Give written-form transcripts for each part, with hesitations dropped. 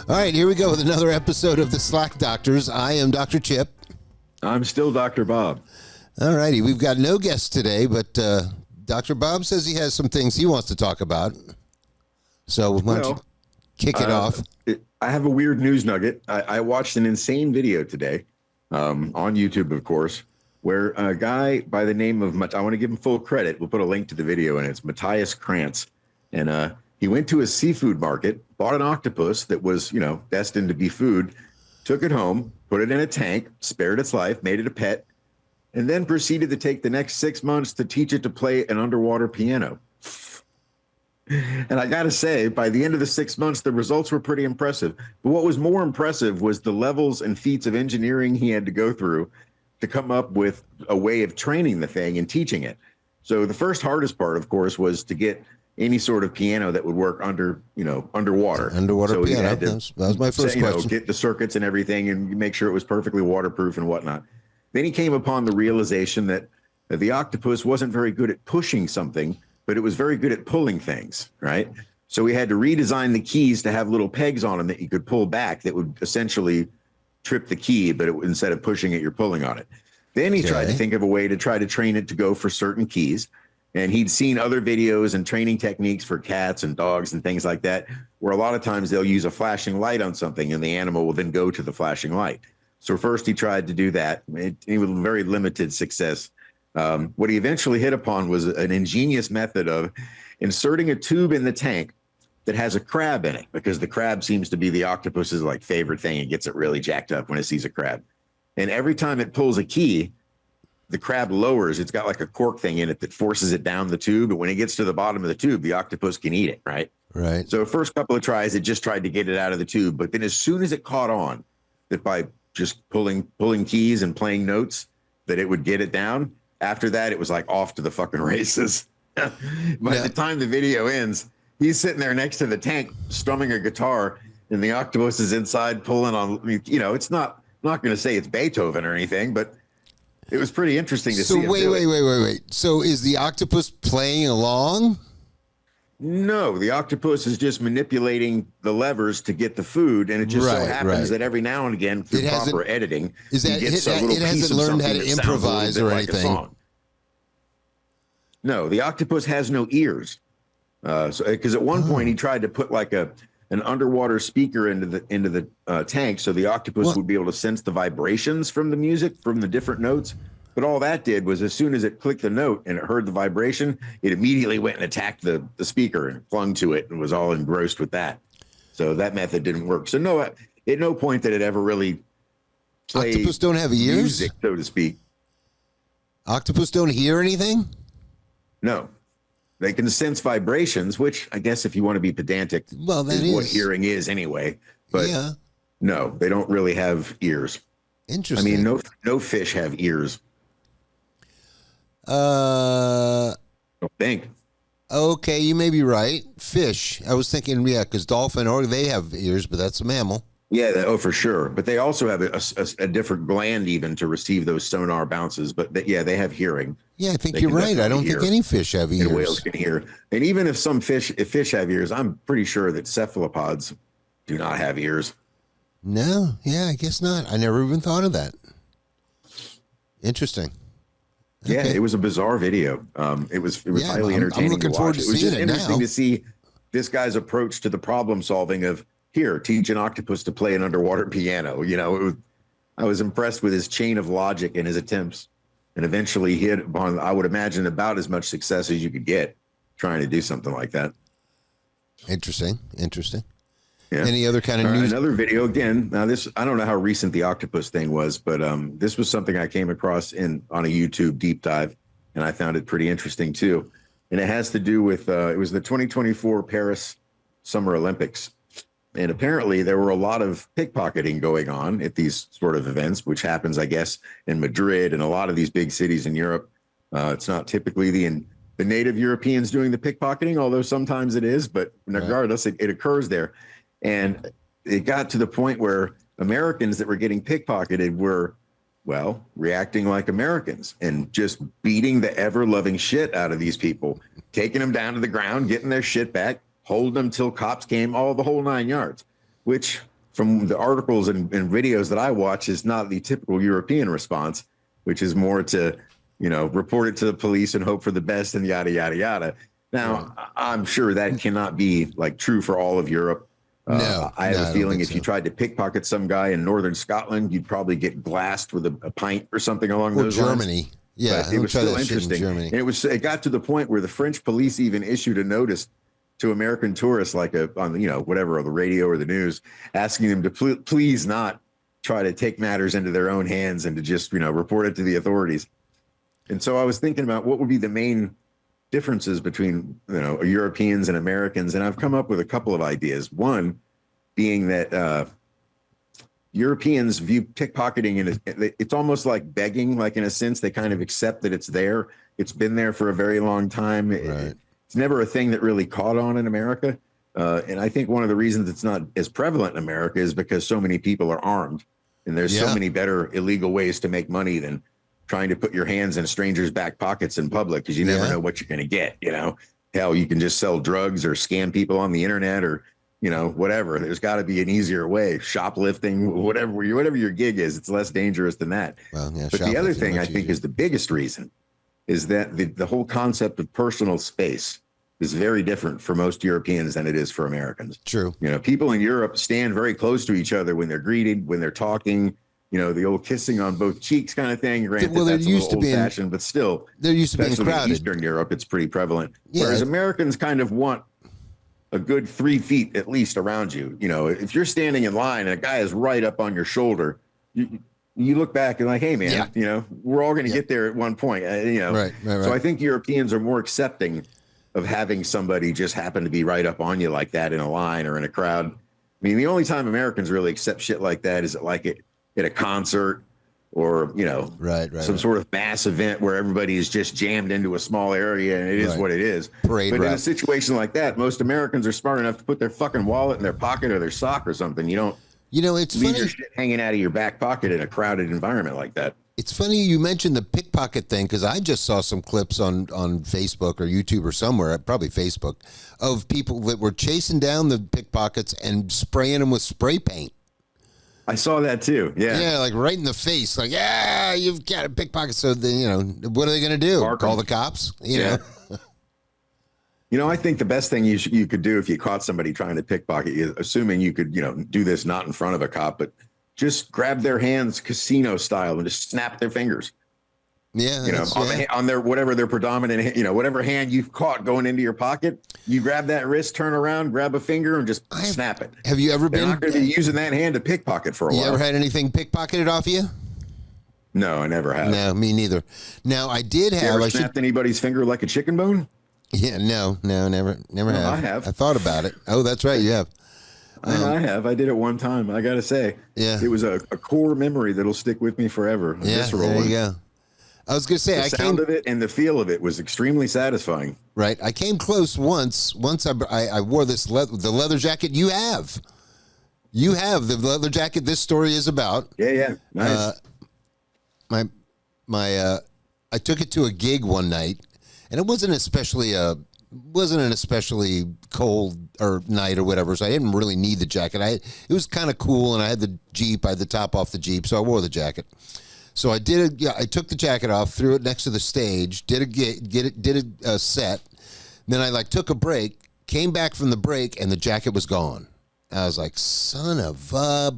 All right, here we go with another episode of the Slack Doctors. I am Dr. Chip. I'm still Dr. Bob. All righty, we've got no guests today, but Dr. Bob says he has some things he wants to talk about. So why don't you kick it off? I have a weird news nugget. I watched an insane video today on YouTube, of course, where a guy by the name of, I want to give him full credit. We'll put a link to the video, and it's Matthias Krantz. And he went to a seafood market, bought an octopus that was, destined to be food, took it home, put it in a tank, spared its life, made it a pet, and then proceeded to take the next 6 months to teach it to play an underwater piano. And I got to say, by the end of the 6 months, the results were pretty impressive. But what was more impressive was the levels and feats of engineering he had to go through to come up with a way of training the thing and teaching it. So the first hardest part, of course, was to get any sort of piano that would work underwater. Underwater piano. That was my first question. Get the circuits and everything and make sure it was perfectly waterproof and whatnot. Then he came upon the realization that the octopus wasn't very good at pushing something, but it was very good at pulling things, right? So we had to redesign the keys to have little pegs on them that you could pull back that would essentially trip the key, but instead of pushing it, you're pulling on it. Then he tried to think of a way to try to train it to go for certain keys. And he'd seen other videos and training techniques for cats and dogs and things like that, where a lot of times they'll use a flashing light on something and the animal will then go to the flashing light. So first he tried to do that. He with very limited success. What he eventually hit upon was an ingenious method of inserting a tube in the tank that has a crab in it, because the crab seems to be the octopus's favorite thing. It gets it really jacked up when it sees a crab. And every time it pulls a key, the crab lowers. It's got a cork thing in it that forces it down the tube. But when it gets to the bottom of the tube, the octopus can eat it, right? Right. So first couple of tries, it just tried to get it out of the tube. But then as soon as it caught on that by just pulling keys and playing notes, that it would get it down. After that, it was off to the fucking races. By the time the video ends, he's sitting there next to the tank strumming a guitar, and the octopus is inside pulling on. It's not. I'm not going to say it's Beethoven or anything, but it was pretty interesting to see. So wait. So is the octopus playing along? No, the octopus is just manipulating the levers to get the food, and it just so happens that every now and again, through proper editing, it hasn't learned how to improvise or anything. No, the octopus has no ears. Because at one point he tried to put an underwater speaker into the tank, so the octopus would be able to sense the vibrations from the music, from the different notes. But all that did was, as soon as it clicked the note and it heard the vibration, it immediately went and attacked the speaker and clung to it and was all engrossed with that. So that method didn't work. So no, at no point did it ever really play. Octopus don't have ears, music, so to speak. Octopus don't hear anything? No. They can sense vibrations, which I guess if you want to be pedantic, is what hearing is anyway. But no, they don't really have ears. Interesting. I mean, no fish have ears. I don't think. Okay, you may be right. Fish. I was thinking, because dolphin, they have ears, but that's a mammal. Yeah, for sure. But they also have a different gland even to receive those sonar bounces. But they have hearing. Yeah, I think you're right. I don't think any fish have ears. And whales can hear. And even if fish have ears, I'm pretty sure that cephalopods do not have ears. No, I guess not. I never even thought of that. Interesting. Okay. Yeah, it was a bizarre video. It was highly entertaining. I'm looking forward to seeing it. It was just interesting to see this guy's approach to the problem solving of, here, teach an octopus to play an underwater piano. I was impressed with his chain of logic and his attempts, and eventually hit upon, I would imagine, about as much success as you could get trying to do something like that. Interesting. Yeah. Any other kind of news? Another video again. Now this, I don't know how recent the octopus thing was, but this was something I came across on a YouTube deep dive, and I found it pretty interesting too. And it has to do with it was the 2024 Paris Summer Olympics. And apparently there were a lot of pickpocketing going on at these sort of events, which happens, I guess, in Madrid and a lot of these big cities in Europe. It's not typically the native Europeans doing the pickpocketing, although sometimes it is. But regardless, it occurs there. And it got to the point where Americans that were getting pickpocketed were, reacting like Americans and just beating the ever-loving shit out of these people, taking them down to the ground, getting their shit back, hold them till cops came, the whole 9 yards, which from the articles and videos that I watch, is not the typical European response, which is more to, report it to the police and hope for the best and yada, yada, yada. Now, I'm sure that cannot be like true for all of Europe. I have a feeling if you tried to pickpocket some guy in northern Scotland, you'd probably get glassed with a pint or something along those lines. Germany. Yeah, but it was still interesting. And it got to the point where the French police even issued a notice to American tourists, like on whatever, on the radio or the news, asking them to please not try to take matters into their own hands and to just report it to the authorities. And so I was thinking about what would be the main differences between Europeans and Americans, and I've come up with a couple of ideas. One being that Europeans view pickpocketing it's almost like begging, like in a sense they kind of accept that it's there. It's been there for a very long time. Right. It's never a thing that really caught on in America, and I think one of the reasons it's not as prevalent in America is because so many people are armed, and there's so many better illegal ways to make money than trying to put your hands in strangers' back pockets in public, because you never know what you're going to get. Hell, you can just sell drugs or scam people on the internet or, whatever. There's got to be an easier way. Shoplifting, whatever your gig is, it's less dangerous than that. Well, but the other thing I think is the biggest reason is that the whole concept of personal space is very different for most Europeans than it is for Americans. True. People in Europe stand very close to each other when they're greeted, when they're talking. The old kissing on both cheeks kind of thing. Granted, that's a little old-fashioned, but still, there used to be crowded. In Eastern Europe, it's pretty prevalent. Yeah. Whereas Americans kind of want a good 3 feet at least around you. If you're standing in line and a guy is right up on your shoulder, you look back and like, hey, man, we're all going to get there at one point. Right. So I think Europeans are more accepting of having somebody just happen to be right up on you like that in a line or in a crowd. I mean, the only time Americans really accept shit like that is at a concert or, some sort of mass event where everybody is just jammed into a small area and it is what it is. Parade but in a situation like that, most Americans are smart enough to put their fucking wallet in their pocket or their sock or something. You don't it's leave funny. Your shit hanging out of your back pocket in a crowded environment like that. It's funny you mentioned the pickpocket thing, because I just saw some clips on Facebook or YouTube or somewhere, probably Facebook, of people that were chasing down the pickpockets and spraying them with spray paint. I saw that too. Yeah. Yeah, like right in the face. Like, you've got a pickpocket. So then, what are they going to do? Call the cops? You know? I think the best thing you could do if you caught somebody trying to pickpocket, assuming you could, do this not in front of a cop, but just grab their hands casino style and just snap their fingers. Yeah. On their whatever their predominant, whatever hand you've caught going into your pocket, you grab that wrist, turn around, grab a finger, and just snap it. Have you ever been? They're not going to be using that hand to pickpocket for a while. You ever had anything pickpocketed off you? No, I never have. No, me neither. Now I did have. You ever snapped anybody's finger like a chicken bone? Yeah, no, never have. I have. I thought about it. Oh, that's right, you have. I have. I did it one time. I got to say, it was a core memory that'll stick with me forever. There you go. I was going to say, the sound of it and the feel of it was extremely satisfying. Right. I came close once. I wore the leather jacket you have. You have the leather jacket this story is about. Yeah. Nice. I took it to a gig one night, and it wasn't an especially cold or night or whatever, so I didn't really need the jacket. It was kind of cool, and I had the top off the Jeep, so I wore the jacket. So I did I took the jacket off, threw it next to the stage, did a set. Then I took a break, came back from the break, and the jacket was gone. I was like, son of a,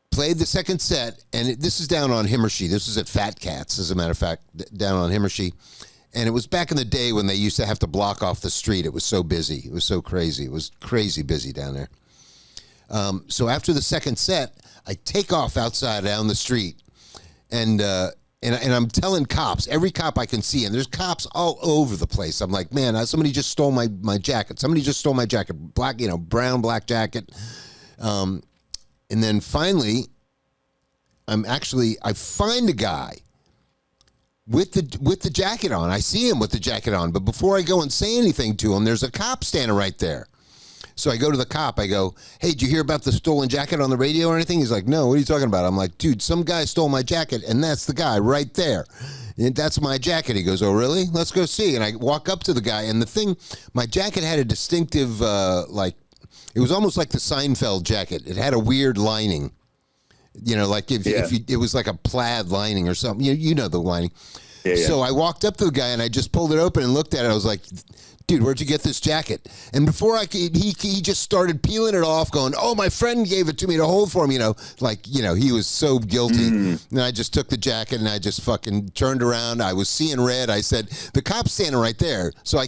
played the second set, and this is down on Himmershey. This was at Fat Cats, as a matter of fact, down on Himmershey. And it was back in the day when they used to have to block off the street. It was so busy. It was so crazy. It was crazy busy down there. So after the second set, I take off outside down the street, and I'm telling cops, every cop I can see, and there's cops all over the place. I'm like, man, somebody just stole my jacket. Somebody just stole my jacket, black, brown, black jacket. And then finally, I find a guy with the jacket on. I see him with the jacket on, but before I go and say anything to him, there's a cop standing right there. So I go to the cop. I go, hey, did you hear about the stolen jacket on the radio or anything? He's like, no, what are you talking about? I'm like, dude, some guy stole my jacket, and that's the guy right there. And that's my jacket. He goes, oh, really? Let's go see. And I walk up to the guy, and my jacket had a distinctive, It was almost like the Seinfeld jacket. It had a weird lining. Like if you, it was like a plaid lining or something. You know the lining. Yeah, yeah. So I walked up to the guy and I just pulled it open and looked at it. I was like, dude, where'd you get this jacket? And before I could, he just started peeling it off, going, oh, my friend gave it to me to hold for him, he was so guilty. And I just took the jacket and I just fucking turned around. I was seeing red. I said, the cop's standing right there, so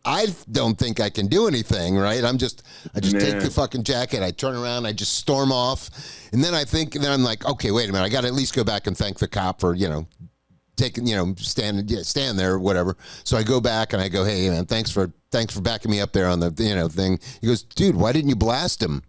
I don't think I can do anything, right? I just take the fucking jacket, I turn around, I just storm off. And then I'm like, okay, wait a minute, I got to at least go back and thank the cop for, taking, stand there, whatever. So I go back and I go, hey man, thanks for backing me up there on the, thing. He goes, dude, why didn't you blast him?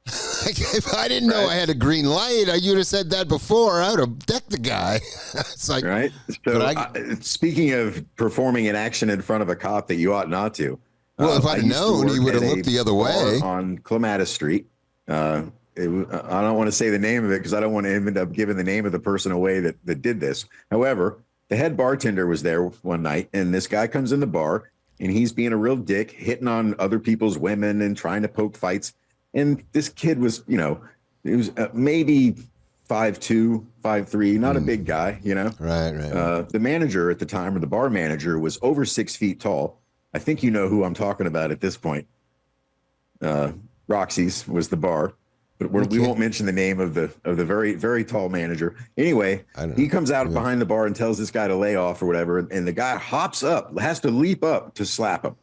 If I didn't know I had a green light, you'd have said that before. I would have decked the guy. It's like, right. So speaking of performing an action in front of a cop that you ought not to. Well, if I'd known, he would have looked the other way. On Clematis Street. I don't want to say the name of it because I don't want to end up giving the name of the person away that did this. However, the head bartender was there one night, and this guy comes in the bar, and he's being a real dick, hitting on other people's women and trying to poke fights. And this kid was, he was maybe 5'2", 5'3", not a big guy, Right. The manager at the time, or the bar manager, was over 6 feet tall. I think you know who I'm talking about at this point. Roxy's was the bar. But we won't mention the name of the very, very tall manager. Anyway, he comes out behind the bar and tells this guy to lay off or whatever. And the guy hops up, has to leap up to slap him.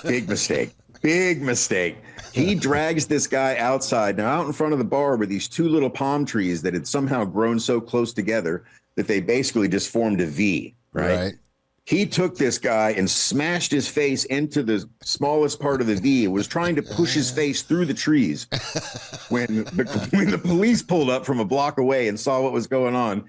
Big mistake. Big mistake. He drags this guy outside. Now, out in front of the bar were these two little palm trees that had somehow grown so close together that they basically just formed a V, right? He took this guy and smashed his face into the smallest part of the V. Was trying to push his face through the trees. When the police pulled up from a block away and saw what was going on,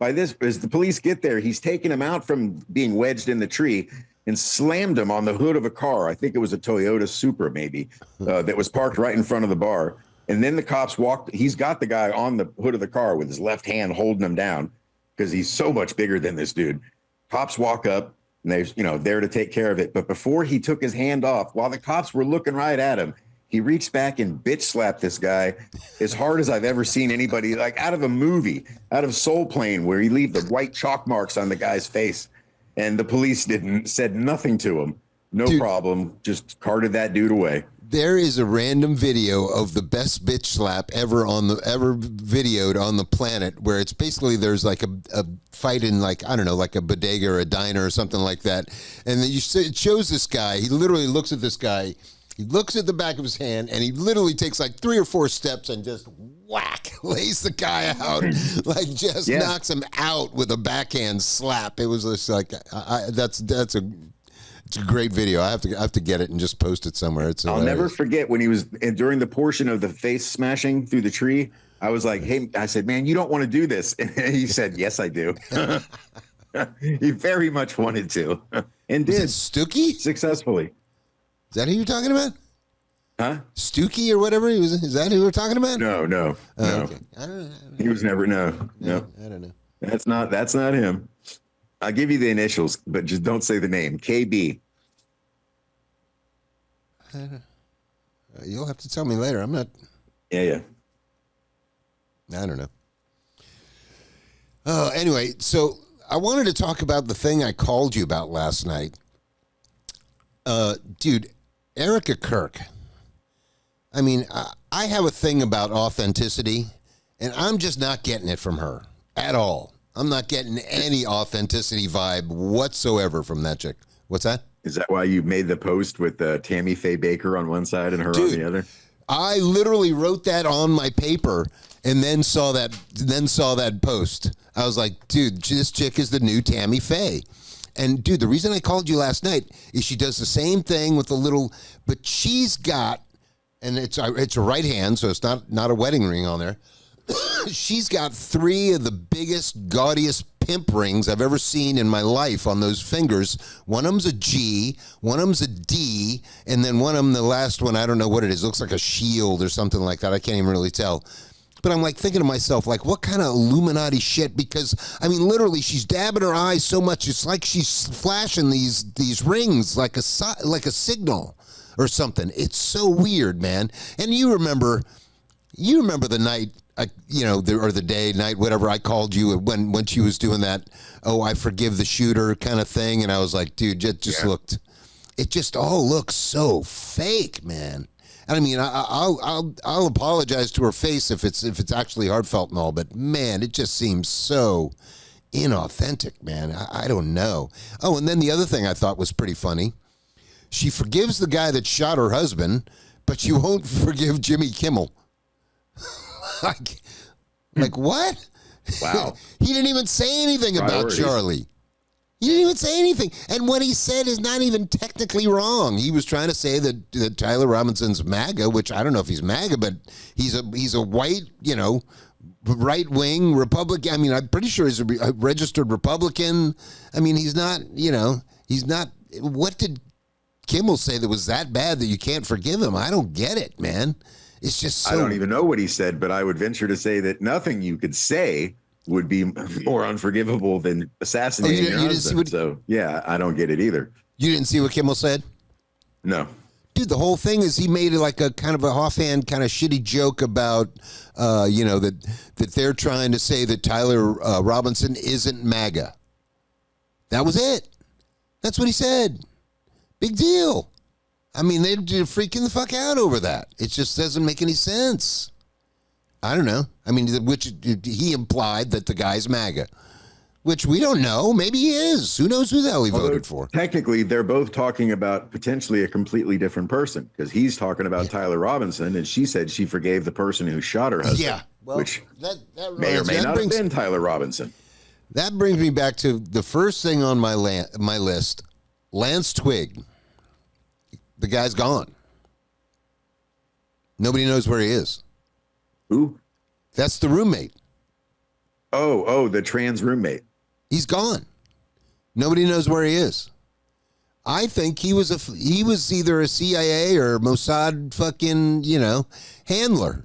as the police get there, he's taken him out from being wedged in the tree and slammed him on the hood of a car. I think it was a Toyota Supra, maybe, that was parked right in front of the bar. And then the cops walked. He's got the guy on the hood of the car with his left hand holding him down because he's so much bigger than this dude. Cops walk up and they're, there to take care of it. But before he took his hand off, while the cops were looking right at him, he reached back and bitch slapped this guy as hard as I've ever seen anybody, like out of a movie, out of Soul Plane, where he leave the white chalk marks on the guy's face. And the police said nothing to him. No problem. Just carted that dude away. There is a random video of the best bitch slap ever videoed on the planet, where it's basically there's like a fight in like a bodega or a diner or something like that, and then it shows this guy. He literally looks at this guy. He looks at the back of his hand, and he literally takes like 3 or 4 steps and just whack, lays the guy out, like just knocks him out with a backhand slap. It was just like it's a great video. I have to get it and just post it somewhere. I'll never forget when he was during the portion of the face smashing through the tree. I was like, hey, I said, man, you don't want to do this. And he said, yes, I do. He very much wanted to and did. Stookie? Successfully. Is that who you're talking about? Huh? Stookie or whatever? Is that who we're talking about? No. Okay. I don't know. He was never, no. I don't know. That's not him. I'll give you the initials, but just don't say the name. KB. You'll have to tell me later. I'm not. Yeah. I don't know. Anyway, so I wanted to talk about the thing I called you about last night. Dude, Erica Kirk. I mean, I have a thing about authenticity, and I'm just not getting it from her at all. I'm not getting any authenticity vibe whatsoever from that chick. What's that? Is that why you made the post with Tammy Faye Baker on one side and her on the other? I literally wrote that on my paper and then saw that post. I was like, dude, this chick is the new Tammy Faye. And dude, the reason I called you last night is she does the same thing with but she's got, and it's a right hand, so it's not a wedding ring on there. She's got 3 of the biggest, gaudiest pimp rings I've ever seen in my life on those fingers. One of them's a G, one of them's a D, and then one of them, the last one, I don't know what it is. It looks like a shield or something like that. I can't even really tell. But I'm like thinking to myself, like, what kind of Illuminati shit? Because, I mean, literally, she's dabbing her eyes so much, it's like she's flashing these rings like a signal. or something. It's so weird, man. And you remember the night, or the day, night, whatever I called you when she was doing that, oh, I forgive the shooter kind of thing. And I was like, dude, it just all looks so fake, man. And I mean, I'll apologize to her face if it's actually heartfelt and all, but man, it just seems so inauthentic, man. I don't know. Oh, and then the other thing I thought was pretty funny. She forgives the guy that shot her husband, but she won't forgive Jimmy Kimmel. like what? Wow. He didn't even say anything about Charlie. He didn't even say anything. And what he said is not even technically wrong. He was trying to say that Tyler Robinson's MAGA, which I don't know if he's MAGA, but he's a white, right-wing Republican. I mean, I'm pretty sure he's a registered Republican. I mean, he's not. What did Kimmel say that was that bad that you can't forgive him? I don't get it, man. It's just so... I don't even know what he said, but I would venture to say that nothing you could say would be more unforgivable than assassinating your husband. So, yeah, I don't get it either. You didn't see what Kimmel said? No. Dude, the whole thing is he made it like a kind of a offhand kind of shitty joke about, that they're trying to say that Tyler Robinson isn't MAGA. That was it. That's what he said. Big deal. I mean, they're freaking the fuck out over that. It just doesn't make any sense. I don't know. I mean, which he implied that the guy's MAGA, which we don't know. Maybe he is. Who knows who the hell he voted for? Technically, they're both talking about potentially a completely different person because he's talking about Tyler Robinson, and she said she forgave the person who shot her husband. Yeah, well, which may or may not have been Tyler Robinson. That brings me back to the first thing on my list, Lance Twigg. The guy's gone. Nobody knows where he is. Who? That's the roommate. Oh, the trans roommate. He's gone. Nobody knows where he is. I think he was either a CIA or Mossad fucking, handler.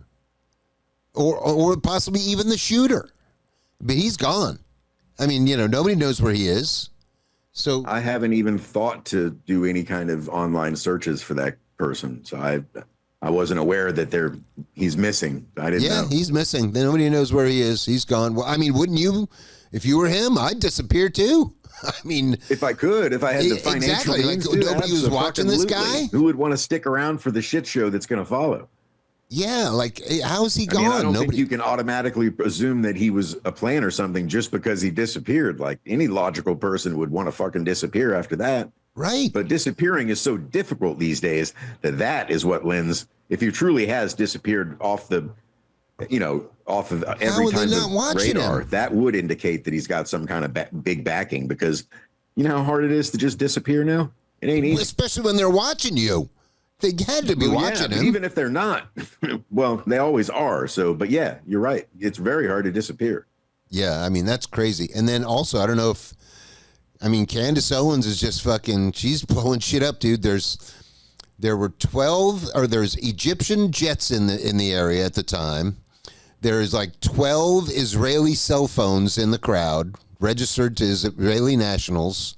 Or possibly even the shooter. But he's gone. I mean, nobody knows where he is. So I haven't even thought to do any kind of online searches for that person. So I wasn't aware that he's missing. I didn't know. Yeah, he's missing. Nobody knows where he is. He's gone. Well, I mean, wouldn't you, if you were him, I'd disappear too. I mean, if I had the financial means to, nobody was watching this guy. Who would want to stick around for the shit show that's going to follow? Yeah, like, how is he gone? I don't think you can automatically presume that he was a plan or something just because he disappeared. Like, any logical person would want to fucking disappear after that. Right. But disappearing is so difficult these days that is what lends. If he truly has disappeared off of every kind of radar, that would indicate that he's got some kind of big backing, because you know how hard it is to just disappear now? It ain't easy. Especially when they're watching you. They had to be watching him. Even if they're not, well, they always are. So, but yeah, you're right. It's very hard to disappear. Yeah, I mean, that's crazy. And then also, I don't know if, Candace Owens is just she's blowing shit up, dude. There's Egyptian jets in the area at the time. There's like 12 Israeli cell phones in the crowd, registered to Israeli nationals.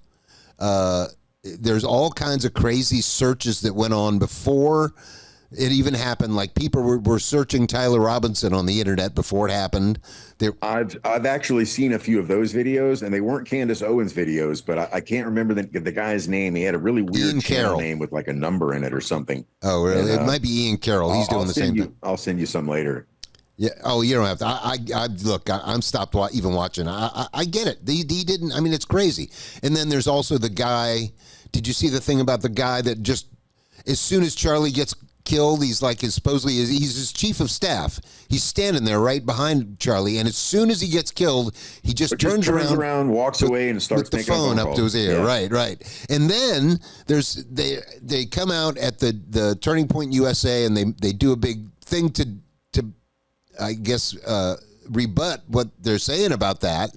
There's all kinds of crazy searches that went on before it even happened. Like, people were searching Tyler Robinson on the internet before it happened. I've actually seen a few of those videos, and they weren't Candace Owens videos, but I can't remember the guy's name. He had a really weird channel name with like a number in it or something. Oh, really? It might be Ian Carroll. He's doing the same thing. I'll send you some later. Yeah. Oh, you don't have to. I'm stopped even watching. I get it. He didn't. I mean, it's crazy. And then there's also the guy. Did you see the thing about the guy that just, as soon as Charlie gets killed, he's his chief of staff. He's standing there right behind Charlie, and as soon as he gets killed, he just turns around, walks away, and starts with the phone up to his ear. Yeah. Right. And then they come out at the Turning Point USA, and they do a big thing to I guess rebut what they're saying about that.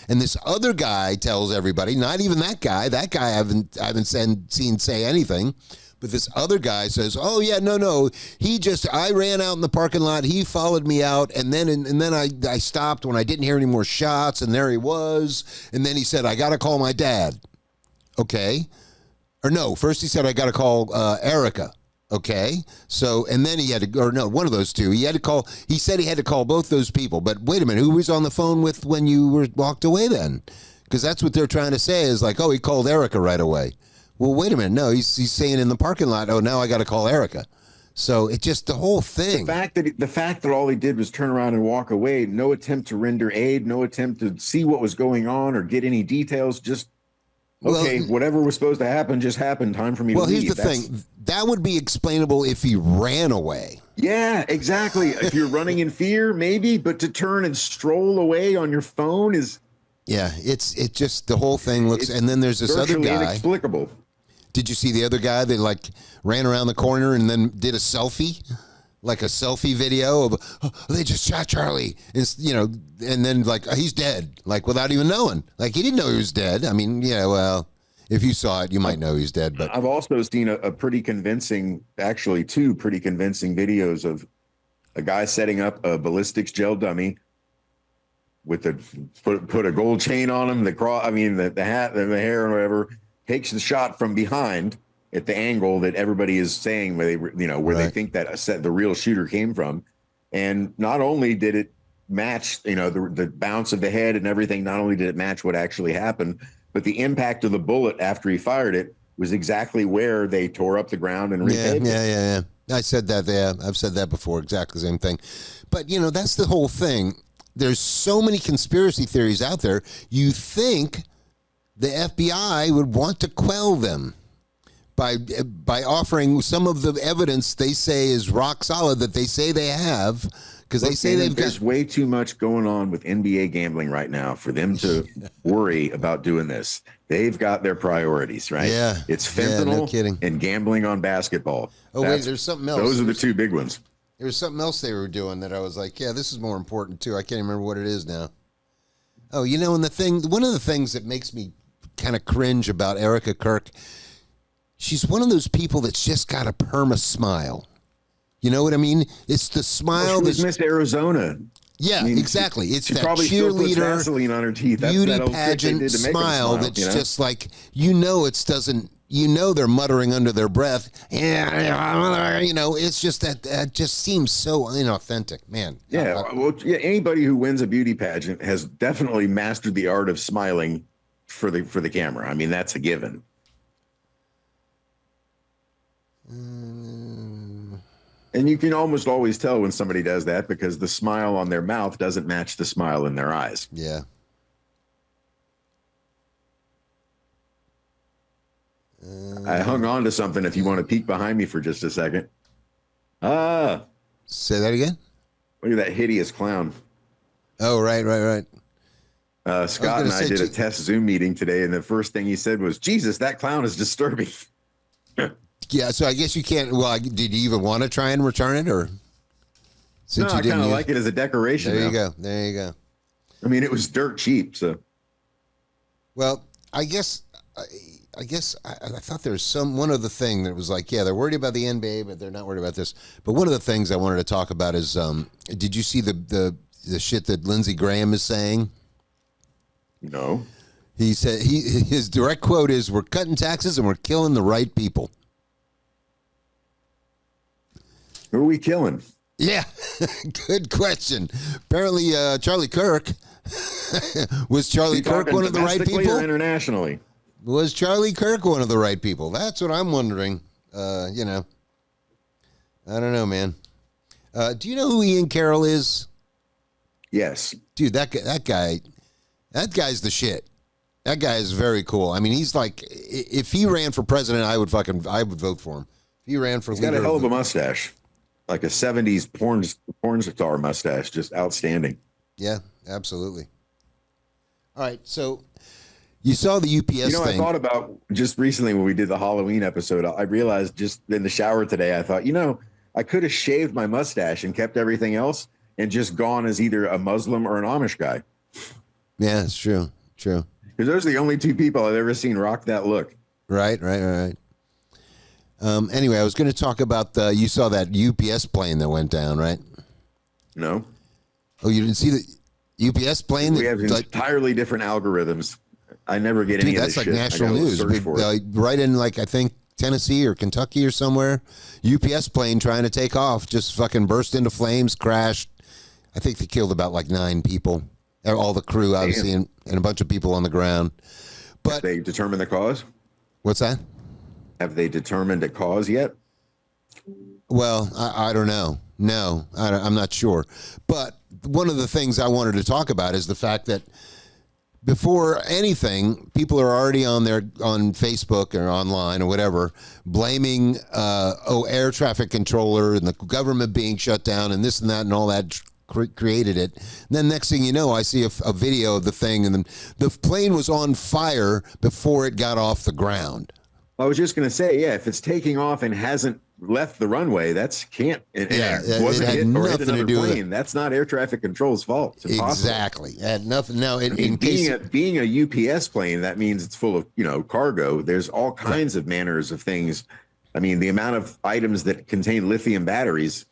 And this other guy tells everybody, not even that guy I haven't seen say anything, but this other guy says, oh yeah, no, I ran out in the parking lot, he followed me out, and then I stopped when I didn't hear any more shots, and there he was, and then he said, I gotta call my dad. Okay. Or no, first he said, I gotta call Erica. Okay. So, and then he had to, or no, one of those two. He had to call, he said he had to call both those people. But wait a minute, who was on the phone with when you were walked away then? Because that's what they're trying to say is like, oh, he called Erica right away. Well, wait a minute. No, he's saying in the parking lot, oh, now I got to call Erica. So it just, the whole thing. The fact that all he did was turn around and walk away, no attempt to render aid, no attempt to see what was going on or get any details, just, okay, whatever was supposed to happen just happened. Time for me to leave. Well, here's the thing. That would be explainable if he ran away. Yeah, exactly. If you're running in fear, maybe, but to turn and stroll away on your phone is... Yeah, it just, the whole thing looks, and then there's this other guy. Inexplicable. Did you see the other guy that like ran around the corner and then did a selfie? Like a selfie video of, oh, they just shot Charlie. And, you know, and then like, he's dead. Like without even knowing. Like he didn't know he was dead. I mean, yeah, well, if you saw it, you might know he's dead. But I've also seen a pretty convincing, actually two pretty convincing videos of a guy setting up a ballistics gel dummy with the put a gold chain on him, the hat and the hair and whatever, takes the shot from behind at the angle that everybody is saying where they think that the real shooter came from. And not only did it match, the bounce of the head and everything, not only did it match what actually happened, but the impact of the bullet after he fired it was exactly where they tore up the ground and repaved it. Yeah. I said that. Yeah, I've said that before. Exactly the same thing. But, that's the whole thing. There's so many conspiracy theories out there. You think the FBI would want to quell them by offering some of the evidence they say is rock solid that they say they have, because they say there's way too much going on with NBA gambling right now for them to worry about doing this. They've got their priorities, right? Yeah. It's fentanyl and gambling on basketball. Oh, wait, there's something else. Those are the two big ones. There was something else they were doing that I was like, yeah, this is more important too. I can't remember what it is now. Oh, and one of the things that makes me kind of cringe about Erica Kirk, she's one of those people that's just got a perma smile. You know what I mean? It's the smile. She was Miss Arizona. Yeah, exactly. It's she that probably cheerleader, Vaseline on her teeth. beauty pageant smile that's just like, it doesn't. They're muttering under their breath. Yeah, it's just that just seems so inauthentic, man. Yeah, anybody who wins a beauty pageant has definitely mastered the art of smiling for the camera. I mean, that's a given. And you can almost always tell when somebody does that because the smile on their mouth doesn't match the smile in their eyes. Yeah. I hung on to something if you want to peek behind me for just a second. Say that again? Look at that hideous clown. Oh, right. Scott and I did a test Zoom meeting today, and the first thing he said was, Jesus, that clown is disturbing. Yeah, so I guess you can't. Well, did you even want to try and return it, or? No, I kind of like it as a decoration. There you go. I mean, it was dirt cheap, so. Well, I guess I thought there was one other thing that was like, yeah, they're worried about the NBA, but they're not worried about this. But one of the things I wanted to talk about is, did you see the shit that Lindsey Graham is saying? No. He said his direct quote is, "We're cutting taxes and we're killing the right people." Who are we killing? Yeah, good question. Apparently, Charlie Kirk was Charlie Kirk one of the right people? Or internationally? Was Charlie Kirk one of the right people? That's what I'm wondering. I don't know, man. Do you know who Ian Carroll is? Yes, dude. That guy's the shit. That guy is very cool. I mean, he's like, if he ran for president, I would vote for him. If he ran for leader, he's got a hell of a mustache. Like a 70s porn star mustache, just outstanding. Yeah, absolutely. All right, so you saw the UPS thing. I thought about just recently when we did the Halloween episode, I realized just in the shower today, I thought, I could have shaved my mustache and kept everything else and just gone as either a Muslim or an Amish guy. Yeah, it's true. Because those are the only two people I've ever seen rock that look. Right. Anyway, I was going to talk about you saw that UPS plane that went down, right? No. Oh, you didn't see the UPS plane? We have entirely different algorithms. I never get any of this shit. That's like national news. Right in, I think Tennessee or Kentucky or somewhere. UPS plane trying to take off just fucking burst into flames, crashed. I think they killed about like 9 people. All the crew, obviously, and a bunch of people on the ground. But have they determined the cause? What's that? Have they determined a cause yet? Well, I don't know. No, I'm not sure. But one of the things I wanted to talk about is the fact that before anything, people are already on Facebook or online or whatever, blaming air traffic controller and the government being shut down and this and that and all that created it. And then next thing you know, I see a video of the thing, and the plane was on fire before it got off the ground. I was just going to say, yeah, if it's taking off and hasn't left the runway, it wasn't hit or hit another plane. That's not air traffic control's fault. It's impossible. Exactly. It had nothing. No, being a UPS plane, that means it's full of cargo. There's all kinds of manners of things. I mean, the amount of items that contain lithium batteries.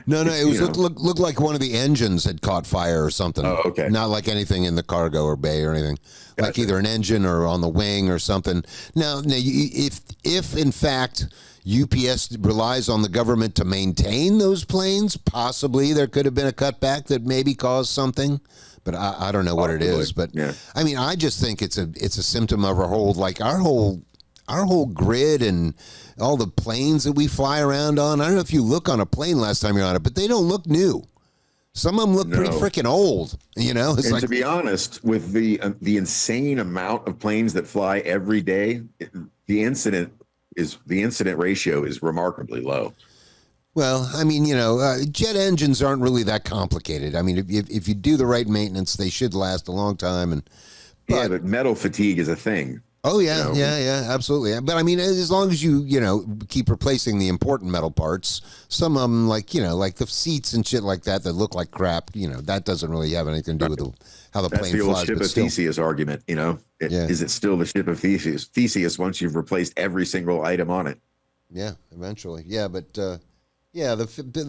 No, it was looked like one of the engines had caught fire or something. Oh, okay. Not like anything in the cargo or bay or anything. Gotcha. Like either an engine or on the wing or something. Now, if in fact UPS relies on the government to maintain those planes, possibly there could have been a cutback that maybe caused something. But I don't know what it is. But yeah. I mean, I just think it's a symptom of our whole grid and all the planes that we fly around on. I don't know if you look on a plane last time you're on it, but they don't look new. Some of them look pretty freaking old, It's and to be honest, with the insane amount of planes that fly every day, the incident ratio is remarkably low. Well, I mean, jet engines aren't really that complicated. I mean, if you do the right maintenance, they should last a long time. But metal fatigue is a thing. Oh, yeah, yeah, absolutely. But, I mean, as long as you, keep replacing the important metal parts, some of them, like the seats and shit like that look like crap, that doesn't really have anything to do with how the plane flies. That's the old ship of Theseus argument, Is it still the ship of Theseus once you've replaced every single item on it? Yeah, eventually. Yeah, but, the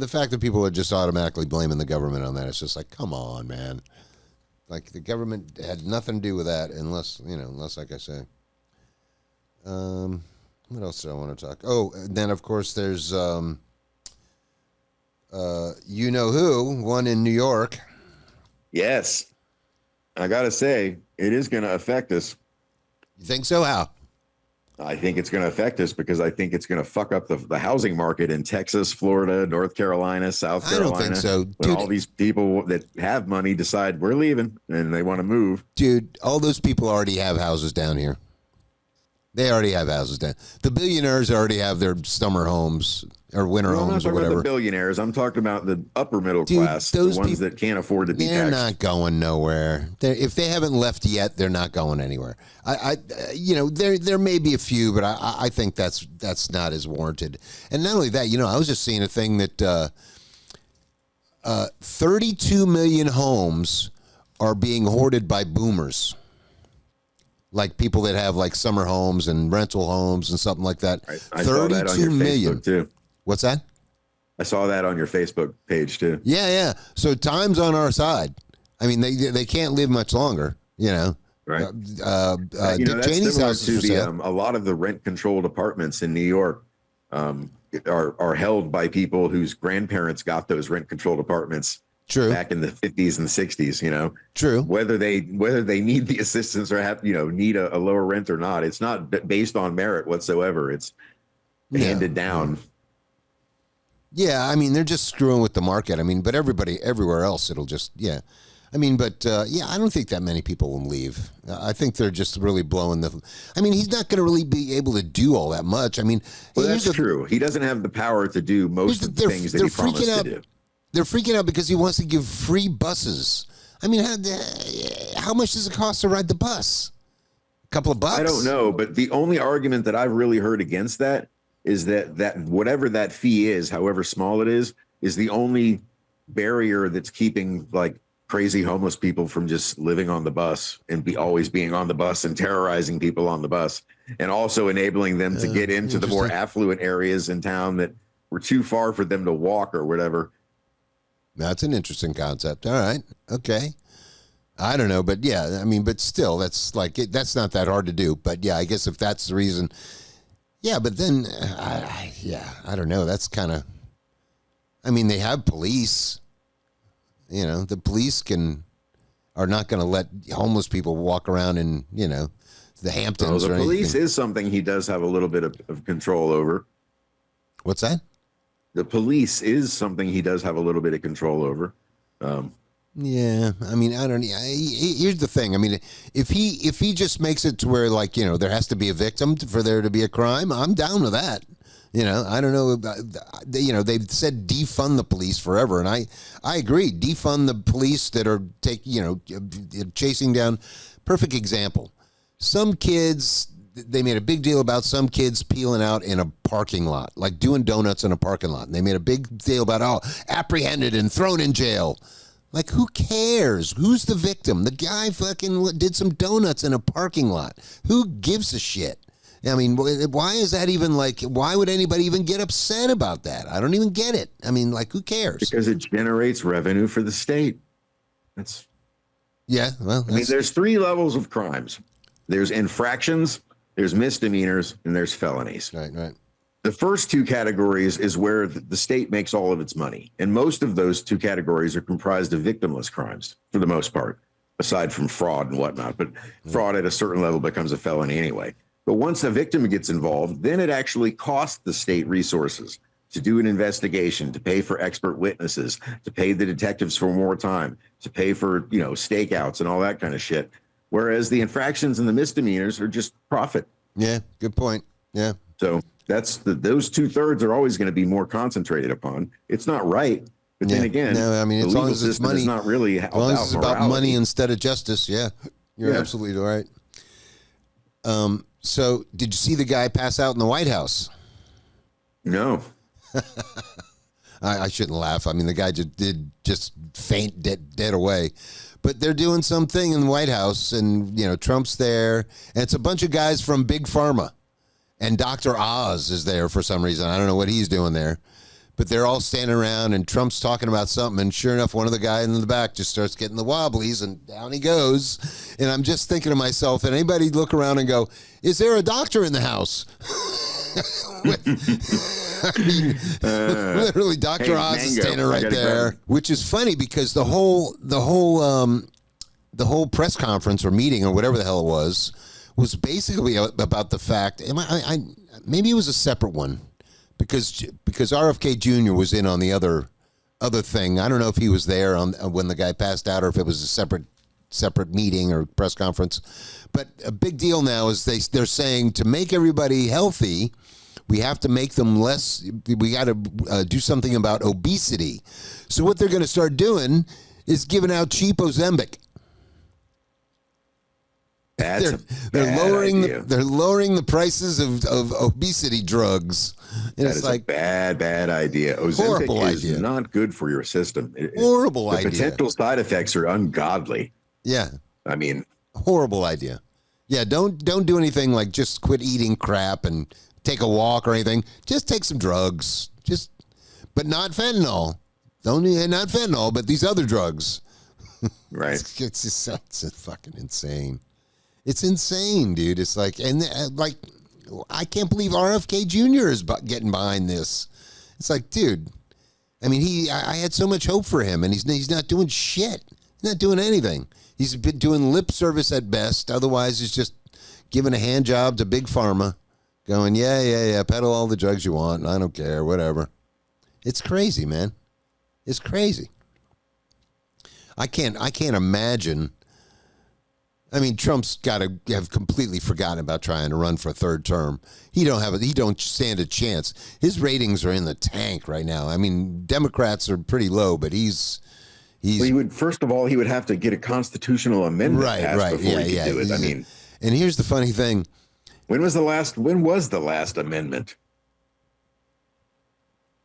fact that people are just automatically blaming the government on that, it's just like, come on, man. Like, the government had nothing to do with that unless, like I say. What else do I want to talk? Oh, and then of course there's one in New York. Yes, I gotta say it is going to affect us. You think so? How? I think it's going to affect us because I think it's going to fuck up the housing market in Texas, Florida, North Carolina, South Carolina. I don't think so. When all these people that have money decide we're leaving and they want to move. Dude, all those people already have houses down here. They already have houses down. The billionaires already have their summer homes or winter homes or whatever. I'm not talking about the billionaires. I'm talking about the upper middle class, the ones that can't afford to be taxed. They're not going nowhere. If they haven't left yet, they're not going anywhere. There may be a few, but I think that's not as warranted. And not only that, I was just seeing a thing that 32 million homes are being hoarded by boomers. Like people that have like summer homes and rental homes and something like that. I saw that on your Facebook too. What's that? I saw that on your Facebook page too. Yeah. So time's on our side. I mean, they can't live much longer, Right. Dick Cheney's house is for sale. A lot of the rent-controlled apartments in New York are held by people whose grandparents got those rent-controlled apartments. True. Back in the 50s and 60s, True. Whether they need the assistance or have, need a lower rent or not. It's not based on merit whatsoever. It's handed down. Yeah, I mean, they're just screwing with the market. I mean, but everybody everywhere else, it'll just, I mean, but, I don't think that many people will leave. I think they're just really blowing he's not going to really be able to do all that much. I mean. Well, that's true. He doesn't have the power to do most of the things that he promised to do. They're freaking out because he wants to give free buses. I mean, how much does it cost to ride the bus? A couple of bucks? I don't know, but the only argument that I've really heard against that is that whatever that fee is, however small it is the only barrier that's keeping like crazy homeless people from just living on the bus and always being on the bus and terrorizing people on the bus, and also enabling them to get into the more affluent areas in town that were too far for them to walk or whatever. That's an interesting concept. All right. Okay. I don't know, but yeah, I mean, but still, that's not that hard to do. But yeah, I guess if that's the reason, Yeah, but then, I don't know. That's kind of, I mean, they have police. You know, the police are not going to let homeless people walk around in, you know, the Hamptons the or police anything. is something he does have a little bit of control over. What's that? The police is something he does have a little bit of control over. Yeah, I mean, I don't. Here's the thing. I mean, if he just makes it to where, like, you know, there has to be a victim for there to be a crime, I'm down with that. You know, I don't know about, you know, they've said defund the police forever, and I agree. Defund the police that are chasing down. Perfect example. Some kids, they made a big deal about some kids peeling out in a parking lot, like doing donuts in a parking lot, and they made a big deal about apprehended and thrown in jail. Like, who cares? Who's the victim? The guy fucking did some donuts in a parking lot. Who gives a shit? I mean, why is that even, like, why would anybody even get upset about that? I don't even get it. I mean, like, who cares? Because it generates revenue for the state. Yeah, well, I mean, there's 3 levels of crimes. There's infractions, there's misdemeanors, and there's felonies. Right. The first 2 categories is where the state makes all of its money. And most of those 2 categories are comprised of victimless crimes for the most part, aside from fraud and whatnot. But fraud at a certain level becomes a felony anyway. But once a victim gets involved, then it actually costs the state resources to do an investigation, to pay for expert witnesses, to pay the detectives for more time, to pay for, you know, stakeouts and all that kind of shit. Whereas the infractions and the misdemeanors are just profit. Yeah, good point. Yeah. So that's those 2/3 are always going to be more concentrated upon. It's not right. But then again, no, I mean, the as long legal as it's system money, is not really as long as it's about morality. money instead of justice. Yeah, you're absolutely right. So did you see the guy pass out in the White House? No. I shouldn't laugh. I mean, the guy just faint dead away. But they're doing something in the White House, and, you know, Trump's there, and it's a bunch of guys from Big Pharma, and Dr. Oz is there for some reason. I don't know what he's doing there, but they're all standing around, and Trump's talking about something, and sure enough, one of the guys in the back just starts getting the wobblies, and down he goes. And I'm just thinking to myself, and anybody look around and go, is there a doctor in the house? I mean, literally, Dr. Oz is standing right there, which is funny because the whole press conference or meeting or whatever the hell it was basically about the fact. Maybe it was a separate one because RFK Jr. was in on the other thing. I don't know if he was there when the guy passed out or if it was a separate meeting or press conference. But a big deal now is they're saying to make everybody healthy, we have to make them less. We got to do something about obesity. So what they're going to start doing is giving out cheap Ozempic. They're lowering the prices of obesity drugs. And that is like a bad idea. Ozempic is not good for your system. Horrible idea. The potential side effects are ungodly. Yeah. I mean, horrible idea. Yeah, don't do anything like just quit eating crap and take a walk or anything. Just take some drugs. But not fentanyl. Not fentanyl, but these other drugs. Right. It's fucking insane. It's insane, dude. It's like, and like, I can't believe RFK Jr. is getting behind this. It's like, dude, I mean, I had so much hope for him, and he's not doing shit. He's not doing anything. He's been doing lip service at best. Otherwise, he's just giving a hand job to Big Pharma, going, yeah, peddle all the drugs you want. I don't care, whatever. It's crazy, man. It's crazy. I can't imagine. I mean, Trump's got to have completely forgotten about trying to run for a third term. He don't stand a chance. His ratings are in the tank right now. I mean, Democrats are pretty low, but he's. Well, he would have to get a constitutional amendment passed before he could do it. I mean, and here's the funny thing. When was the last amendment?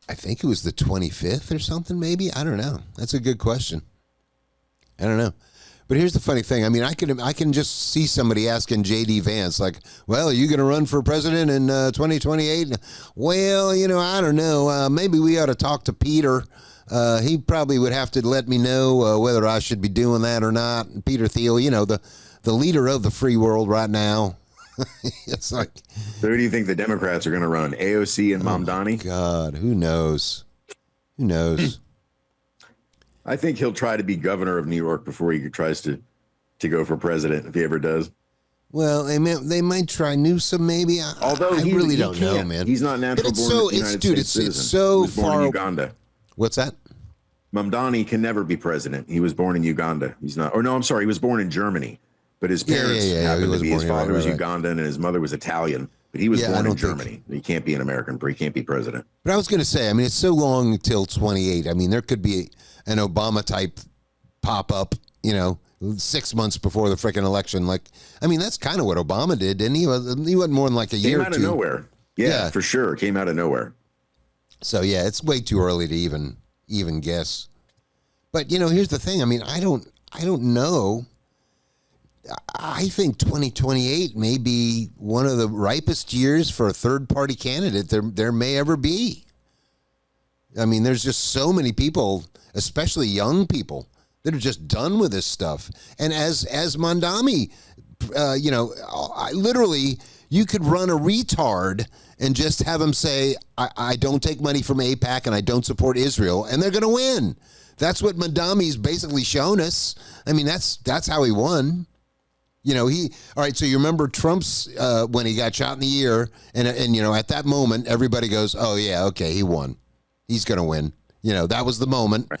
I think it was the 25th or something, maybe. I don't know. That's a good question. I don't know. But here's the funny thing. I mean, I can just see somebody asking J.D. Vance, like, well, are you going to run for president in 2028? Well, I don't know. Maybe we ought to talk to Peter. He probably would have to let me know whether I should be doing that or not. And Peter Thiel, the leader of the free world right now. It's like, So who do you think the Democrats are going to run? AOC and Mamdani? God, who knows? Who knows? I think he'll try to be governor of New York before he tries to go for president, if he ever does. Well, they might try Newsom, maybe. Although I really don't know, can't. man. He's not natural born United States citizen. It's so he was born far. in Uganda. What's that? Mamdani can never be president. He was born in Uganda. He's not. Or no, I'm sorry. He was born in Germany, but his parents happened to be. His father was Ugandan and his mother was Italian. But he was born in Germany. He can't be an American. He can't be president. But I was going to say, I mean, it's so long until 28. I mean, there could be an Obama type pop up, 6 months before the freaking election. Like, I mean, that's kind of what Obama did, didn't he? He wasn't more than like a year or two. Came out of nowhere. Yeah, for sure. Came out of nowhere. So yeah, it's way too early to even guess. But here's the thing. I mean, I don't know. I think 2028 may be one of the ripest years for a third party candidate there may ever be. I mean, there's just so many people, especially young people, that are just done with this stuff. And as Mamdani, literally, you could run a retard and just have him say, I don't take money from AIPAC and I don't support Israel, and they're going to win. That's what Mamdani's basically shown us. I mean, that's how he won. All right, so you remember Trump's, when he got shot in the ear, and at that moment, everybody goes, oh, yeah, okay, he won. He's going to win. That was the moment.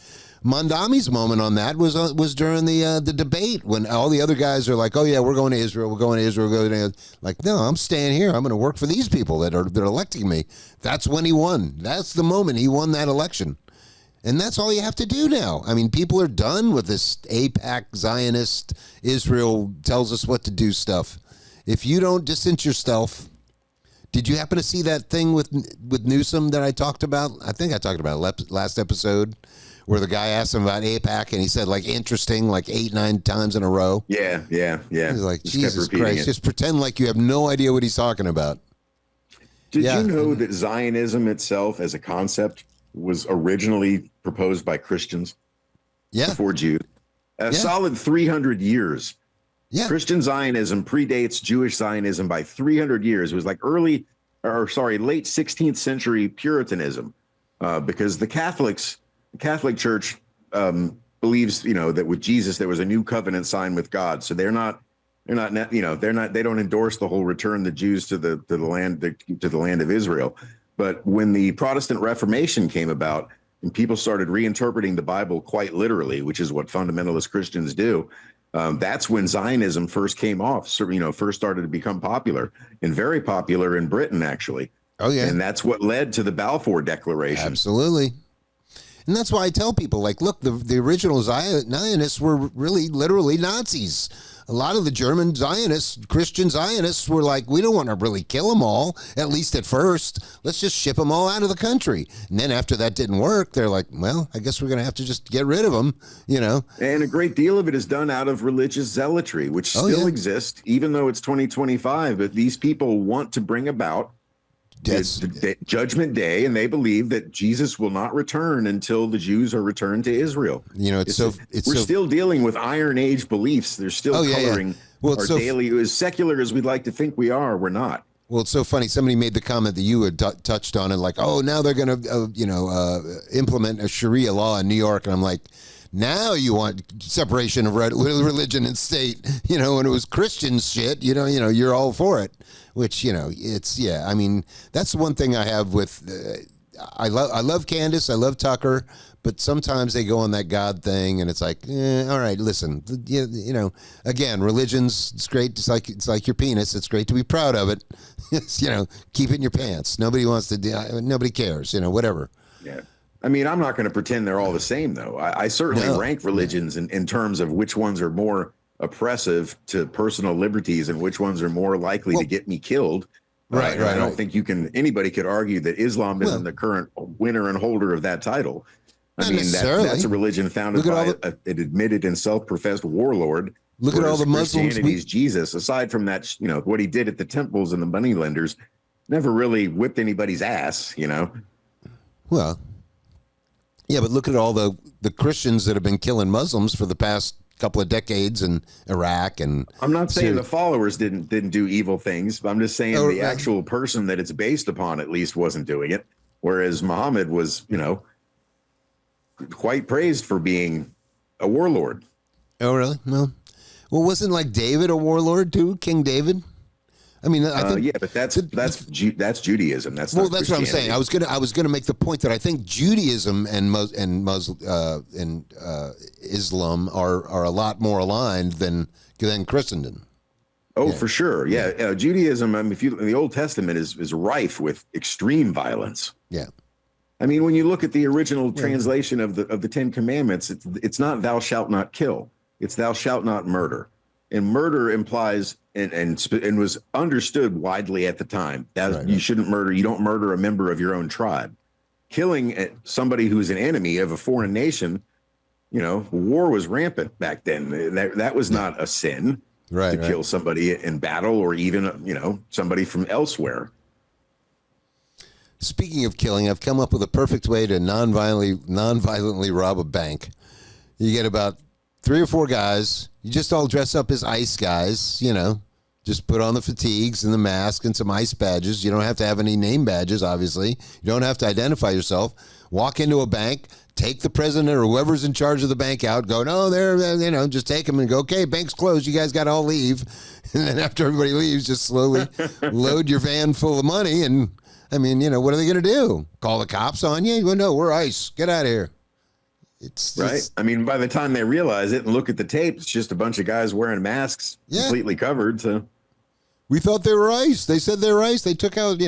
Mamdani's moment on that was during the debate when all the other guys are like, oh, yeah, we're going to Israel. We're going to Israel. We're going to like, no, I'm staying here. I'm going to work for these people that are electing me. That's when he won. That's the moment he won that election. And that's all you have to do now. I mean, people are done with this AIPAC, Zionist, Israel tells us what to do stuff. If you don't distance yourself, did you happen to see that thing with Newsom that I talked about? I think I talked about it last episode, where the guy asked him about AIPAC, and he said, like, interesting, like 8-9 times in a row. Yeah. He's like, Jesus Christ, just pretend like you have no idea what he's talking about. Did you know that Zionism itself as a concept was originally proposed by Christians before Jews? A solid 300 years. Yeah. Christian Zionism predates Jewish Zionism by 300 years. It was like late 16th century Puritanism, because the Catholic Church believes, that with Jesus there was a new covenant signed with God. So they don't endorse the whole return the Jews to the land of Israel. But when the Protestant Reformation came about and people started reinterpreting the Bible quite literally, which is what fundamentalist Christians do, that's when Zionism first came off. So, first started to become popular, and very popular in Britain, actually. Oh, yeah. And that's what led to the Balfour Declaration. Absolutely. And that's why I tell people, like, look, the original Zionists were really literally Nazis. A lot of the German Zionists, Christian Zionists, were like, we don't want to really kill them all, at least at first. Let's just ship them all out of the country. And then after that didn't work, they're like, well, I guess we're going to have to just get rid of them, And a great deal of it is done out of religious zealotry, which still exists, even though it's 2025. But these people want to bring about the Judgment Day, and they believe that Jesus will not return until the Jews are returned to Israel. We're still dealing with Iron Age beliefs. They're still coloring our daily. As secular as we'd like to think we are, we're not. Well, it's so funny. Somebody made the comment that you had touched on, and like, oh, now they're going to, implement a Sharia law in New York, and I'm like, now you want separation of religion and state, when it was Christian shit, you're all for it, which, I mean, that's the one thing I have with, I love Candace, I love Tucker, but sometimes they go on that God thing and it's like, all right, listen, again, religion's, it's great. It's like your penis. It's great to be proud of it. Keep it in your pants. Nobody wants to, nobody cares, whatever. Yeah. I mean, I'm not going to pretend they're all the same, though. I certainly rank religions in terms of which ones are more oppressive to personal liberties and which ones are more likely to get me killed. Right. I don't think anybody could argue that Islam isn't the current winner and holder of that title. I mean, that's a religion founded by an admitted and self-professed warlord. Look at all the Muslims. Christianity's Jesus, aside from that, what he did at the temples and the moneylenders, never really whipped anybody's ass, Well, yeah, but look at all the Christians that have been killing Muslims for the past couple of decades in Iraq and. I'm not saying the followers didn't do evil things, but I'm just saying the actual person that it's based upon at least wasn't doing it. Whereas Muhammad was, quite praised for being a warlord. Oh, really? Well, wasn't like David a warlord too? King David? I mean, I think yeah, but that's Judaism. That's what I'm saying. I was gonna make the point that I think Judaism and Islam are a lot more aligned than Christendom. Oh, yeah. For sure. Yeah, Judaism. I mean, the Old Testament is rife with extreme violence. Yeah. I mean, when you look at the original translation of the Ten Commandments, it's not "thou shalt not kill." It's "thou shalt not murder." And murder implies and was understood widely at the time that you shouldn't murder. You don't murder a member of your own tribe. Killing somebody who's an enemy of a foreign nation, war was rampant back then. That was not a sin to kill somebody in battle or even, somebody from elsewhere. Speaking of killing, I've come up with a perfect way to non-violently rob a bank. You get about 3 or 4 guys. You just all dress up as ICE guys, just put on the fatigues and the mask and some ICE badges. You don't have to have any name badges, obviously. You don't have to identify yourself. Walk into a bank, take the president or whoever's in charge of the bank out, go, no, just take them and go, okay, bank's closed. You guys got to all leave. And then after everybody leaves, just slowly load your van full of money. And, I mean, what are they going to do? Call the cops on you? Well, no, we're ICE. Get out of here. It's right. I mean, by the time they realize it and look at the tape, it's just a bunch of guys wearing masks, completely covered. So we thought they were ICE. They said they were ICE. They took out,